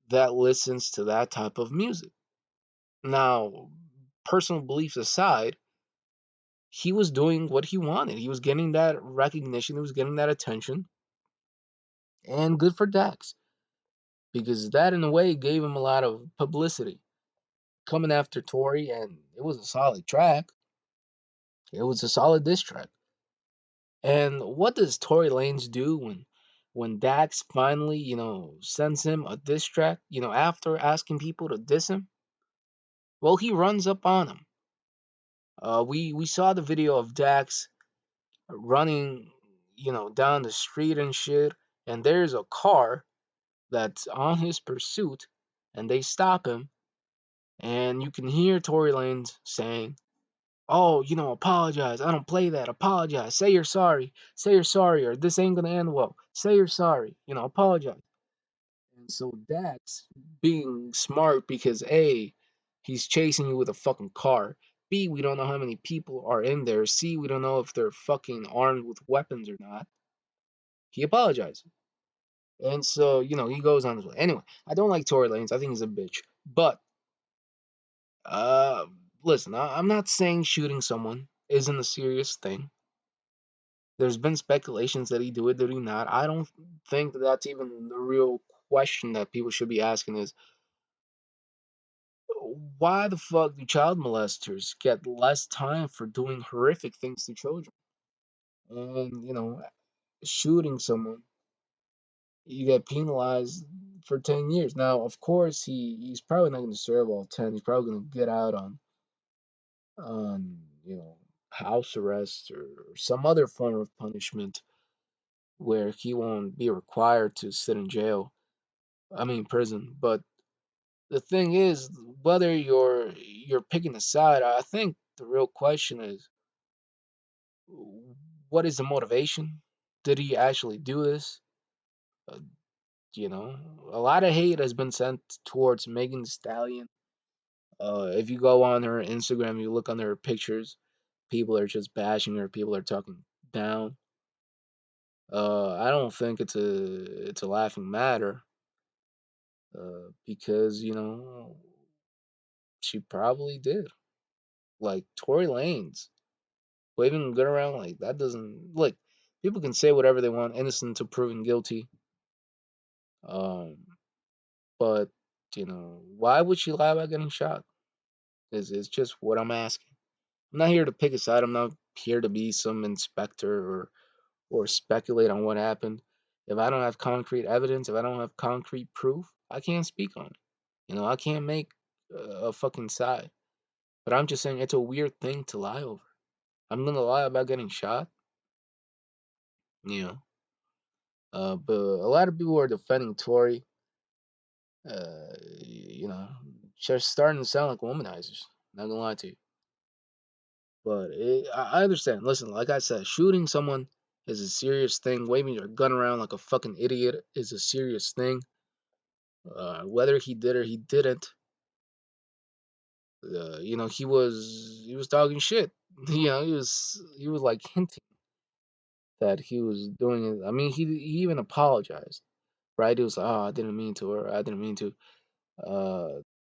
that listens to that type of music. Now, personal beliefs aside, he was doing what he wanted. He was getting that recognition, he was getting that attention, and good for Dax, because that in a way gave him a lot of publicity. Coming after Tory, and it was a solid track. It was a solid diss track. And what does Tory Lanez do when Dax finally, sends him a diss track, after asking people to diss him? Well, he runs up on him. We saw the video of Dax running, down the street and shit, and there's a car that's on his pursuit, and they stop him, and you can hear Tory Lanez saying, "Oh, apologize. I don't play that. Apologize. Say you're sorry. Say you're sorry, or this ain't gonna end well. Say you're sorry. Apologize." And so Dax, being smart because A, he's chasing you with a fucking car. B, we don't know how many people are in there. C, we don't know if they're fucking armed with weapons or not. He apologizes. And so, he goes on his way. Anyway, I don't like Tory Lanez. I think he's a bitch. But, uh, listen, I'm not saying shooting someone isn't a serious thing. There's been speculations that he do it, did he not? I don't think that's even the real question that people should be asking is, why the fuck do child molesters get less time for doing horrific things to children? And, shooting someone, you get penalized for 10 years. Now, of course, he's probably not going to serve all 10. He's probably going to get out on house arrest or some other form of punishment. where he won't be required to sit in jail. I mean prison. But the thing is, whether you're picking a side, I think the real question is, what is the motivation? Did he actually do this? Uh, a lot of hate has been sent towards Megan Thee Stallion. If you go on her Instagram, you look on her pictures, people are just bashing her. People are talking down. I don't think it's a laughing matter. Because she probably did. Like Tory Lanez waving a gun around like that doesn't look. People can say whatever they want, innocent until proven guilty. Um, but why would she lie about getting shot? Is just what I'm asking. I'm not here to pick a side. I'm not here to be some inspector or speculate on what happened. If I don't have concrete evidence, if I don't have concrete proof, I can't speak on it. I can't make a fucking side. But I'm just saying it's a weird thing to lie over. I'm gonna lie about getting shot, you know. But a lot of people are defending Tory, just starting to sound like womanizers. Not gonna lie to you. But I understand. Listen, like I said, shooting someone is a serious thing. Waving your gun around like a fucking idiot is a serious thing. Whether he did or he didn't, he was talking shit. He was like hinting that he was doing it. I mean, he even apologized, right? He was like, "Oh, I didn't mean to," or "I didn't mean to." Uh,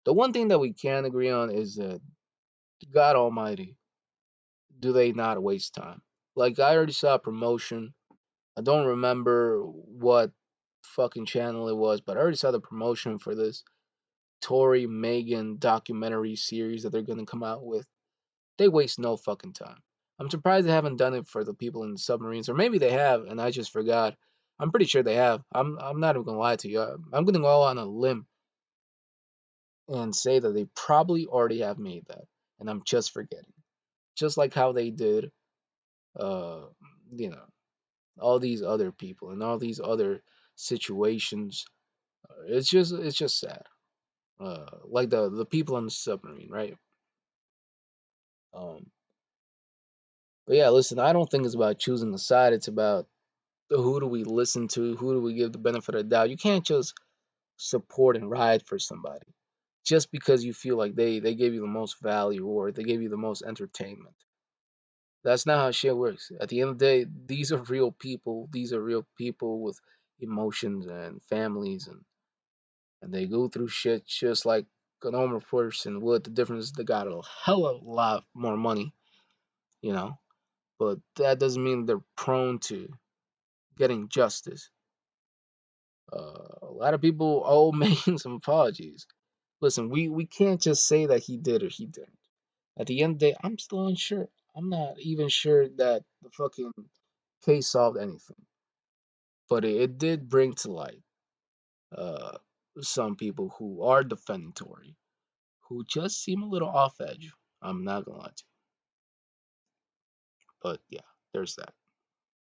the one thing that we can agree on is that God Almighty, do they not waste time? Like I already saw a promotion. I don't remember what fucking channel it was, but I already saw the promotion for this Tory Megan documentary series that they're gonna come out with. They waste no fucking time. I'm surprised they haven't done it for the people in the submarines, or maybe they have, and I just forgot. I'm pretty sure they have. I'm not even gonna lie to you. I'm gonna go on a limb and say that they probably already have made that, and I'm just forgetting. Just like how they did, uh, you know, all these other people and all these other situations. It's just sad. Like the people on the submarine, right? Um, but yeah, listen, I don't think it's about choosing a side. It's about who do we listen to? Who do we give the benefit of the doubt? You can't just support and ride for somebody just because you feel like they gave you the most value or they gave you the most entertainment. That's not how shit works. At the end of the day, these are real people. These are real people with emotions and families, and they go through shit just like a normal person would. The difference is they got a hell of a lot more money, you know. But that doesn't mean they're prone to getting justice. A lot of people owe making some apologies. Listen, we can't just say that he did or he didn't. At the end of the day, I'm still unsure. I'm not even sure that the fucking case solved anything. But it did bring to light uh, some people who are defending Tory, who just seem a little off edge. I'm not gonna lie to you. But yeah, there's that.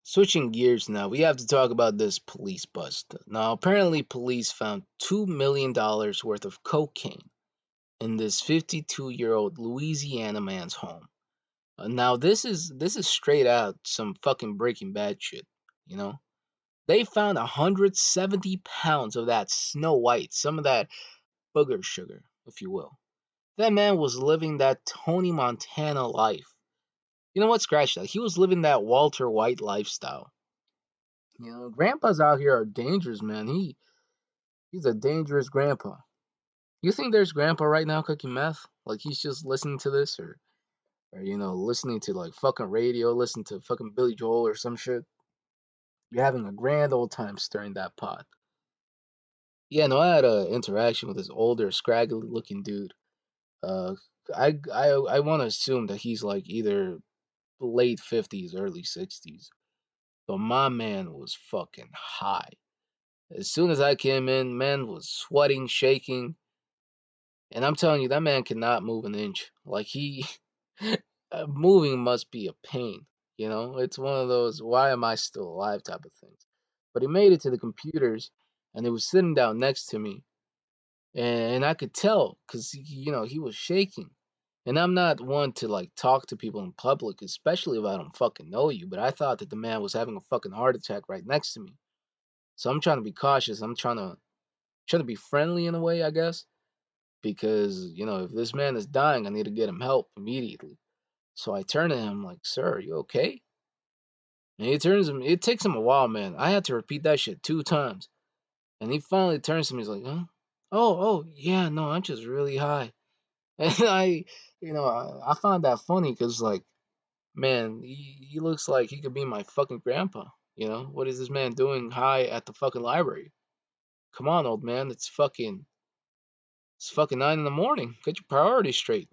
Switching gears now, we have to talk about this police bust. Now, apparently, police found $2 million worth of cocaine in this 52-year-old Louisiana man's home. Now, this is straight out some fucking Breaking Bad shit. You know, they found 170 pounds of that Snow White, some of that booger sugar, if you will. That man was living that Tony Montana life. You know what? Scratch that. He was living that Walter White lifestyle. Grandpas out here are dangerous, man. He's a dangerous grandpa. You think there's grandpa right now cooking meth? Like he's just listening to this or listening to like fucking radio, listening to fucking Billy Joel or some shit. You're having a grand old time stirring that pot. Yeah, no, I had a interaction with this older, scraggly looking dude. Uh, I want to assume that he's like either late 50s, early 60s. But my man was fucking high. As soon as I came in, man was sweating, shaking, and I'm telling you, that man cannot move an inch. Like he, moving must be a pain. It's one of those "why am I still alive" type of things. But he made it to the computers, and he was sitting down next to me, and I could tell because he was shaking. And I'm not one to like talk to people in public, especially if I don't fucking know you. But I thought that the man was having a fucking heart attack right next to me. So I'm trying to be cautious. I'm trying to be friendly in a way, I guess, because if this man is dying, I need to get him help immediately. So I turn to him like, "Sir, are you okay?" And he turns him. It takes him a while, man. I had to repeat that shit 2 times, and he finally turns to me. He's like, "Huh? Oh, yeah, no, I'm just really high." And I find that funny because, like, man, he looks like he could be my fucking grandpa. What is this man doing high at the fucking library? Come on, old man, it's fucking 9 in the morning. Get your priorities straight,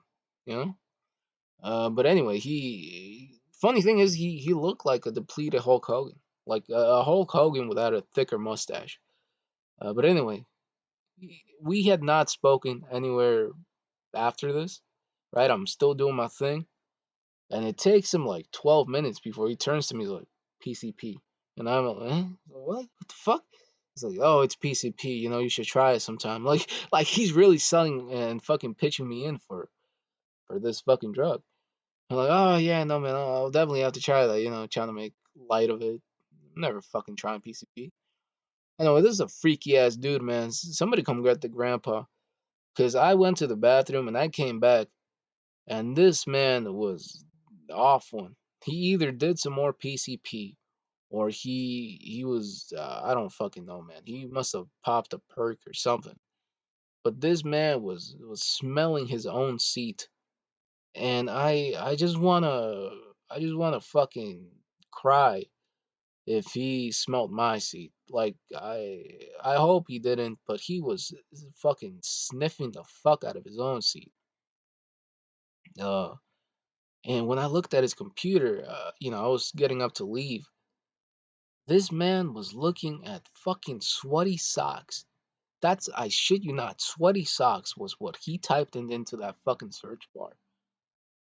you know. But anyway, he funny thing is he looked like a depleted Hulk Hogan, like a Hulk Hogan without a thicker mustache. But anyway, we had not spoken anywhere after this, right? I'm still doing my thing. And it takes him like 12 minutes before he turns to me like, PCP. And I'm like, eh? What the fuck? He's like, oh, it's PCP. You should try it sometime. Like he's really selling and fucking pitching me in for this fucking drug. I'm like, oh yeah, no man, I'll definitely have to try that. Trying to make light of it. Never fucking trying PCP. Anyway, this is a freaky ass dude, man. Somebody come get the grandpa. Cause I went to the bathroom and I came back and this man was off one. He either did some more PCP or he was I don't fucking know, man. He must have popped a perk or something. But this man was smelling his own seat, and I just wanna fucking cry if he smelled my seat. Like I hope he didn't, but he was fucking sniffing the fuck out of his own seat. Uh, And when I looked at his computer, I was getting up to leave. This man was looking at fucking sweaty socks. I shit you not, sweaty socks was what he typed into that fucking search bar.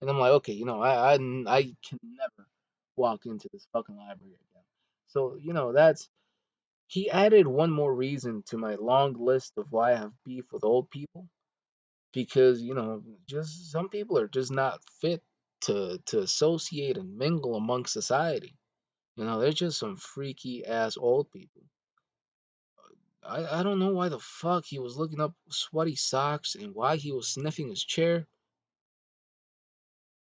And I'm like, okay, I can never walk into this fucking library again. So, he added one more reason to my long list of why I have beef with old people. Because just some people are just not fit to associate and mingle among society. They're just some freaky ass old people. I don't know why the fuck he was looking up sweaty socks and why he was sniffing his chair.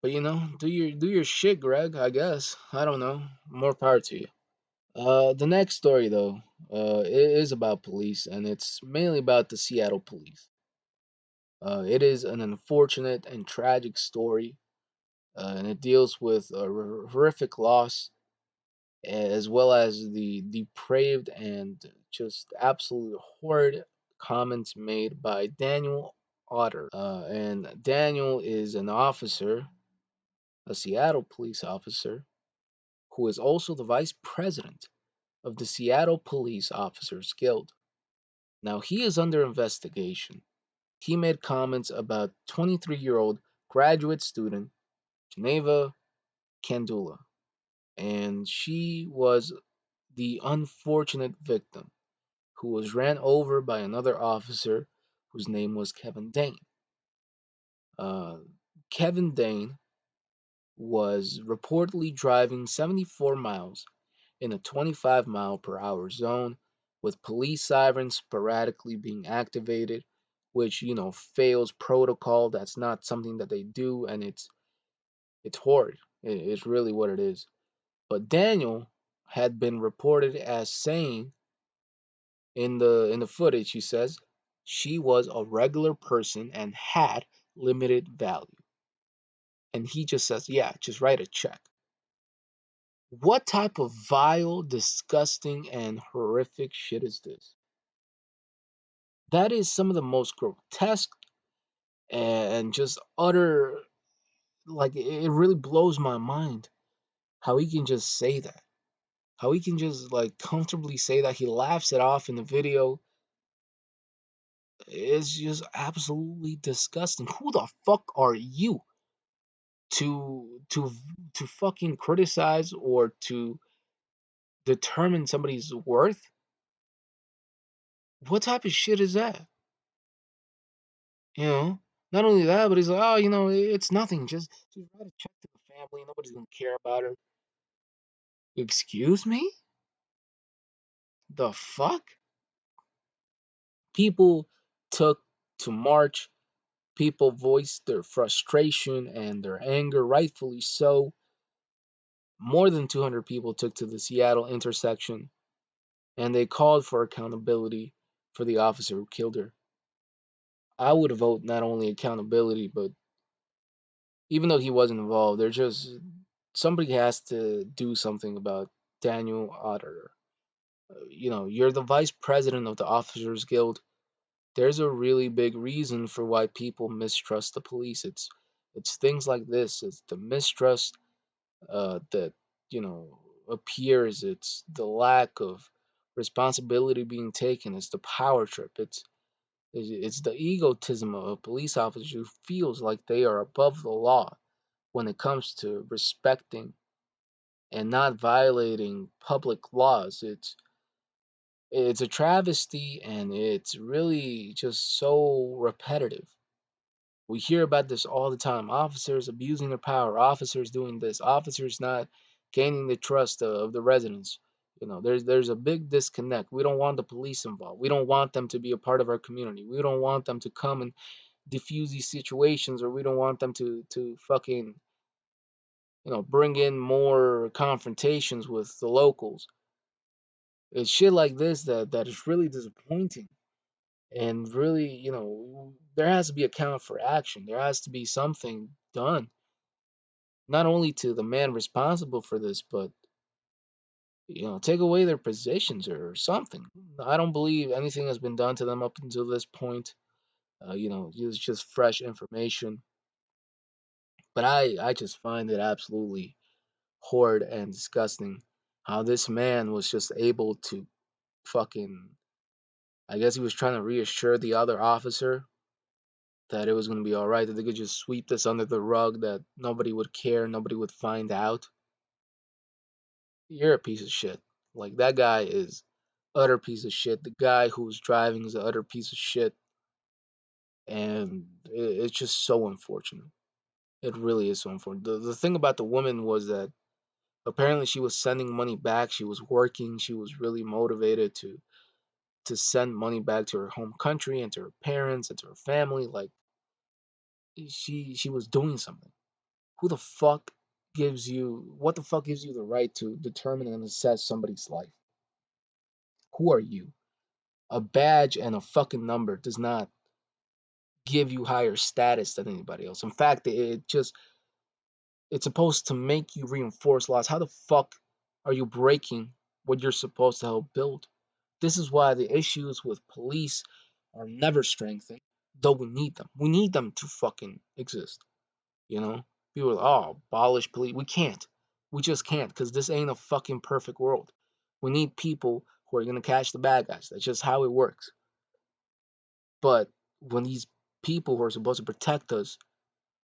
But do your shit, Greg. I guess I don't know. More power to you. The next story though, it is about police and it's mainly about the Seattle police. It is an unfortunate and tragic story, and it deals with a horrific loss as well as the depraved and just absolute horrid comments made by Daniel Otter. And Daniel is an officer, a Seattle police officer, who is also the vice president of the Seattle Police Officers Guild. Now, he is under investigation. He made comments about 23-year-old graduate student Jaahnavi Kandula, and she was the unfortunate victim who was ran over by another officer whose name was Kevin Dane. Uh, Kevin Dane was reportedly driving 74 miles in a 25 mile per hour zone with police sirens sporadically being activated, which fails protocol. That's not something that they do, and it's horrid. It's really what it is. But Daniel had been reported as saying in the footage, he says she was a regular person and had limited value. And he just says, yeah, just write a check. What type of vile, disgusting, and horrific shit is this? That is some of the most grotesque and just utter, like, it really blows my mind how he can just say that. How he can just, like, comfortably say that. He laughs it off in the video. It's just absolutely disgusting. Who the fuck are you to to fucking criticize or to determine somebody's worth? What type of shit is that? You know? Not only that, but he's like, oh, it's nothing. Just write a check to the family. Nobody's gonna care about her. Excuse me? The fuck? People took to March. People voiced their frustration and their anger, rightfully so. More than 200 people took to the Seattle intersection and they called for accountability for the officer who killed her. I would vote not only accountability, but even though he wasn't involved, there's just somebody has to do something about Daniel Otter. You're the vice president of the Officers Guild. There's a really big reason for why people mistrust the police. It's things like this. It's the mistrust that appears. It's the lack of responsibility being taken. It's the power trip. It's the egotism of a police officer who feels like they are above the law when it comes to respecting and not violating public laws. It's a travesty and it's really just so repetitive. We hear about this all the time. Officers abusing their power, officers doing this, officers not gaining the trust of the residents. There's a big disconnect. We don't want the police involved. We don't want them to be a part of our community. We don't want them to come and diffuse these situations, or we don't want them to fucking bring in more confrontations with the locals. It's shit like this that is really disappointing. And really, there has to be a count for action. There has to be something done, not only to the man responsible for this, but take away their positions or something. I don't believe anything has been done to them up until this point. It's just fresh information. But I just find it absolutely horrid and disgusting how this man was just able to fucking. I guess he was trying to reassure the other officer that it was going to be all right, that they could just sweep this under the rug, that nobody would care, nobody would find out. You're a piece of shit. Like, that guy is utter piece of shit. The guy who's driving is an utter piece of shit. And it's just so unfortunate. It really is so unfortunate. The thing about the woman was that apparently she was sending money back. She was working. She was really motivated to send money back to her home country and to her parents and to her family. Like, she was doing something. Who the fuck what the fuck gives you the right to determine and assess somebody's life? Who are you? A badge and a fucking number does not give you higher status than anybody else. In fact, it's supposed to make you reinforce laws. How the fuck are you breaking what you're supposed to help build? This is why the issues with police are never strengthened, though we need them. We need them to fucking exist. You know, people are like, oh, abolish police. We can't. We just can't because this ain't a fucking perfect world. We need people who are gonna catch the bad guys. That's just how it works. But when these people who are supposed to protect us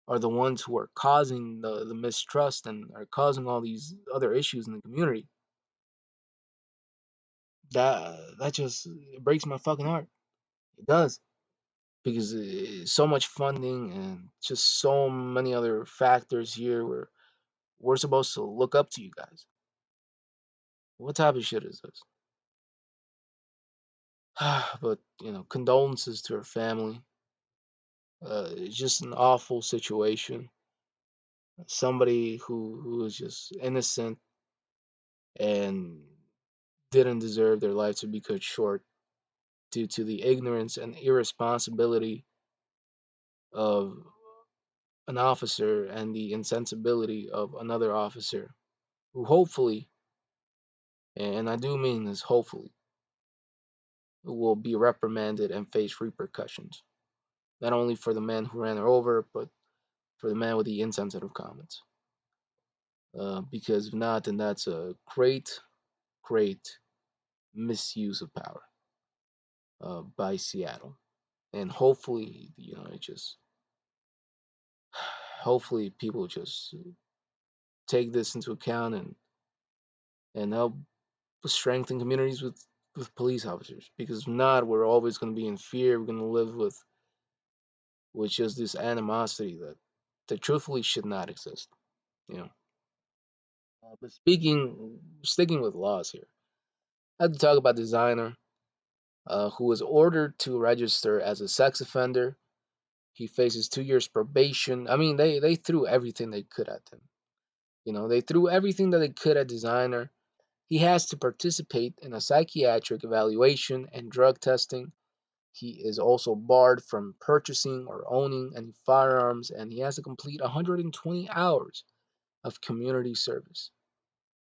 are the ones who are causing the mistrust and are causing all these other issues in the community, that just it breaks my fucking heart. It does because so much funding and just so many other factors here where we're supposed to look up to you guys. What type of shit is this? But condolences to her family. It's just an awful situation. Somebody who was just innocent and didn't deserve their life to be cut short due to the ignorance and irresponsibility of an officer and the insensibility of another officer who hopefully, and I do mean this hopefully, will be reprimanded and face repercussions. Not only for the man who ran her over, but for the man with the insensitive comments. Because if not, then that's a great, great misuse of power by Seattle. And hopefully, it just, hopefully people just take this into account and help strengthen communities with police officers. Because if not, we're always going to be in fear. We're going to live with just this animosity that truthfully should not exist. You know. But sticking with laws here, I have to talk about designer who was ordered to register as a sex offender. He faces 2 years probation. I mean, they threw everything they could at him. You know, they threw everything that they could at designer. He has to participate in a psychiatric evaluation and drug testing. He is also barred from purchasing or owning any firearms, and he has to complete 120 hours of community service.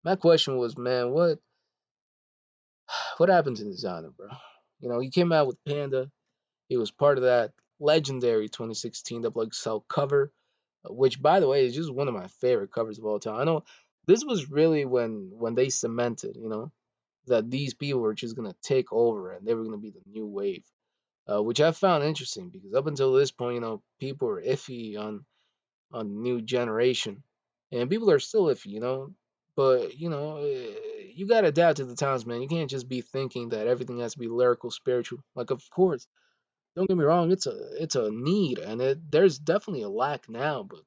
My question was, man, what happened to designer, bro? You know, he came out with Panda. He was part of that legendary 2016 Double XL cover, which, by the way, is just one of my favorite covers of all time. I know this was really when they cemented, you know, that these people were just gonna take over and they were gonna be the new wave, which I found interesting because up until this point, you know, people were iffy on the new generation, and people are still iffy, you know. But you know, you gotta adapt to the times, man. You can't just be thinking that everything has to be lyrical, spiritual. Like, of course, don't get me wrong, it's a need, and there's definitely a lack now. But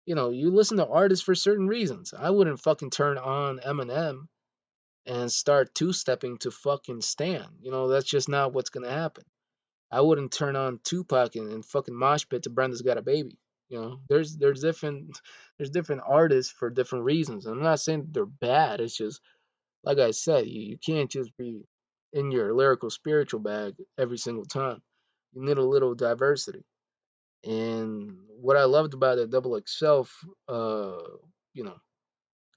you know, you listen to artists for certain reasons. I wouldn't fucking turn on Eminem and start two stepping to fucking Stan. You know, that's just not what's gonna happen. I wouldn't turn on Tupac and fucking mosh pit to Brenda's Got a Baby. You know, there's different artists for different reasons. I'm not saying they're bad. It's just like I said, you can't just be in your lyrical spiritual bag every single time. You need a little diversity. And what I loved about the double XL, you know,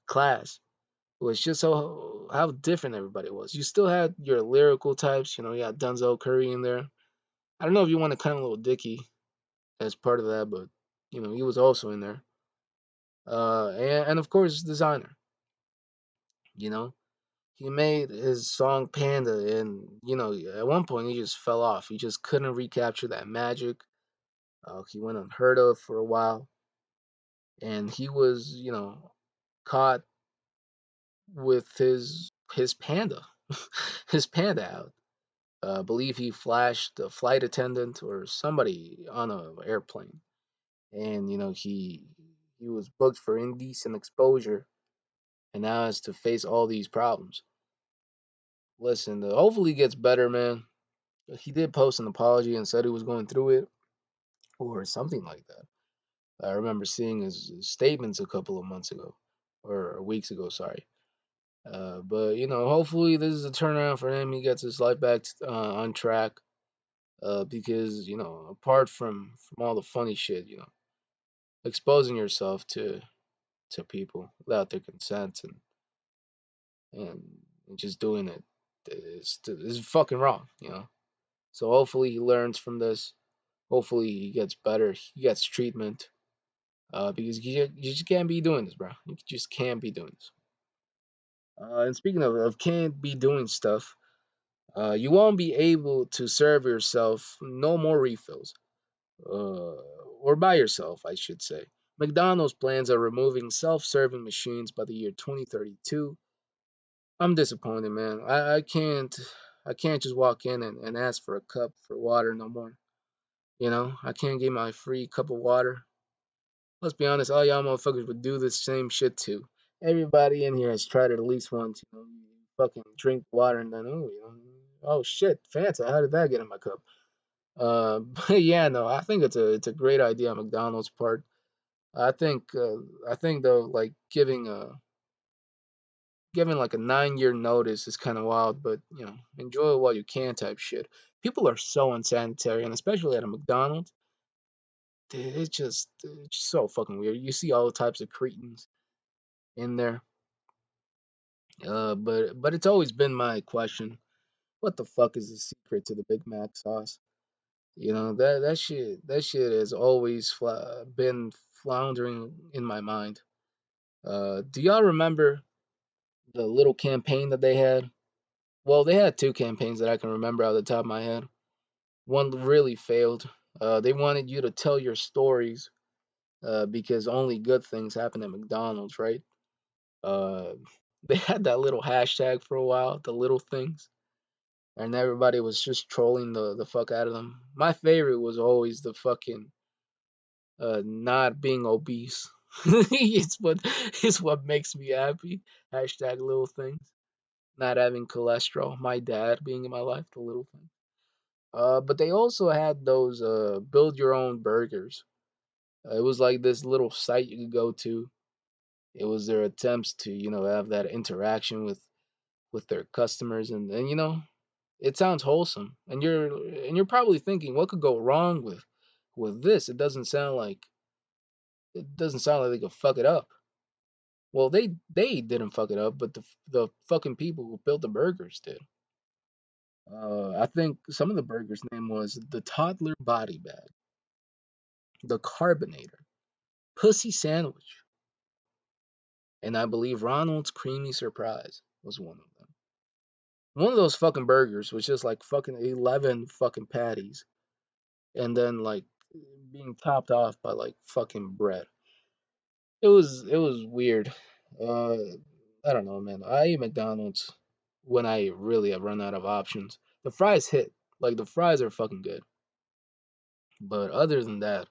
class was just how different everybody was. You still had your lyrical types. You know, you had Denzel Curry in there. I don't know if you want to count a little Dicky as part of that, but you know, he was also in there. And of course, designer. You know, he made his song Panda, and you know, at one point he just fell off. He just couldn't recapture that magic. He went unheard of for a while, and he was, you know, caught with his panda, his panda out. I believe he flashed a flight attendant or somebody on a airplane, and you know he was booked for indecent exposure, and now has to face all these problems. Listen, hopefully he gets better, man. He did post an apology and said he was going through it or something like that. I remember seeing his statements a couple of months ago or weeks ago. Sorry. But you know, hopefully this is a turnaround for him. He gets his life back on track. Because you know, apart from all the funny shit, you know, exposing yourself to people without their consent and, and just doing it is fucking wrong, you know. So hopefully he learns from this. Hopefully he gets better. He gets treatment. Because you just can't be doing this, bro. You just can't be doing this. And speaking of can't be doing stuff, you won't be able to serve yourself no more refills, or by yourself, I should say. McDonald's plans on removing self-serving machines by the year 2032. I'm disappointed, man. I can't just walk in and ask for a cup for water no more. You know, I can't get my free cup of water. Let's be honest, all y'all motherfuckers would do this same shit too. Everybody in here has tried it at least once. You know, you fucking drink water and then, oh, you know, oh shit, Fanta, how did that get in my cup? But yeah, no, I think it's a great idea on McDonald's part. I think I think though, like giving like a 9 year notice is kind of wild, but you know, enjoy it while you can type shit. People are so unsanitary, and especially at a McDonald's, it's just so fucking weird. You see all types of cretins in there. But it's always been my question: what the fuck is the secret to the Big Mac sauce? You know that shit has always been floundering in my mind. Do y'all remember the little campaign that they had? Well, they had two campaigns that I can remember out of the top of my head. One really failed. They wanted you to tell your stories because only good things happen at McDonald's, right? Uh, They had that little hashtag for a while, the little things, and everybody was just trolling the fuck out of them. My favorite was always the fucking not being obese. It's what makes me happy. Hashtag little things. Not having cholesterol. My dad being in my life, the little thing. But they also had those build your own burgers. It was like this little site you could go to. It was their attempts to, have that interaction with their customers, and it sounds wholesome. And you're probably thinking, what could go wrong with this? It doesn't sound like they could fuck it up. Well, they didn't fuck it up, but the fucking people who built the burgers did. I think some of the burgers' name was the toddler body bag, the carbonator, pussy sandwich, and I believe Ronald's creamy surprise was one of them. One of those fucking burgers was just like fucking 11 fucking patties, and then like being topped off by like fucking bread. It was weird. Uh, I don't know, man. I eat McDonald's when I really have run out of options. The fries hit. Like the fries are fucking good. But other than that,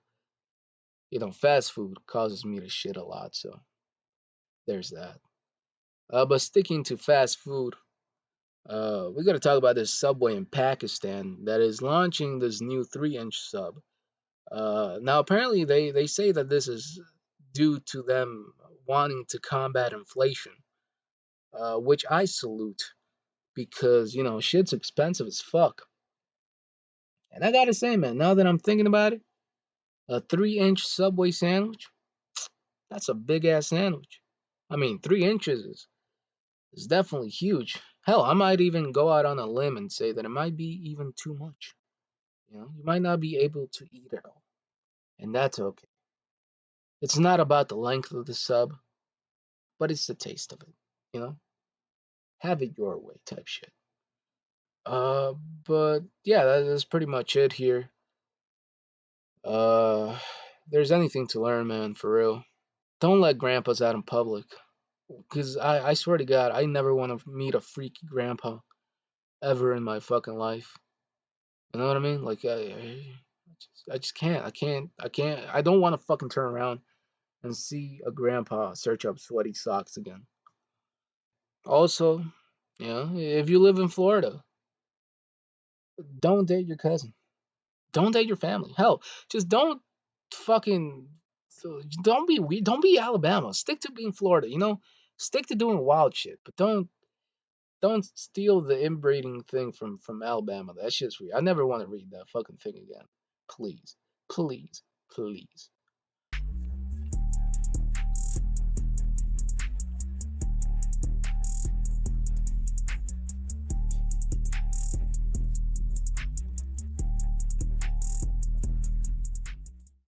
fast food causes me to shit a lot, so there's that. But sticking to fast food, we gotta talk about this Subway in Pakistan that is launching this new 3-inch sub. Now apparently they say that this is due to them wanting to combat inflation, which I salute because shit's expensive as fuck. And I gotta say, man, now that I'm thinking about it, a 3-inch Subway sandwich, that's a big ass sandwich. I mean, 3 inches is definitely huge. Hell, I might even go out on a limb and say that it might be even too much. You might not be able to eat it all, and that's okay. It's not about the length of the sub, but it's the taste of it. You know, have it your way type shit. Uh, but yeah, that's pretty much it here. Uh, there's anything to learn, man, for real. Don't let grandpas out in public. Because I swear to God, I never want to meet a freaky grandpa ever in my fucking life. You know what I mean? Like, I just can't. I can't. I don't want to fucking turn around and see a grandpa search up sweaty socks again. Also, if you live in Florida, don't date your cousin. Don't date your family. Hell, just don't fucking. Don't be weird. Don't be Alabama. Stick to being Florida. Stick to doing wild shit. But don't steal the inbreeding thing from Alabama. That shit's weird. I never want to read that fucking thing again. Please, please, please.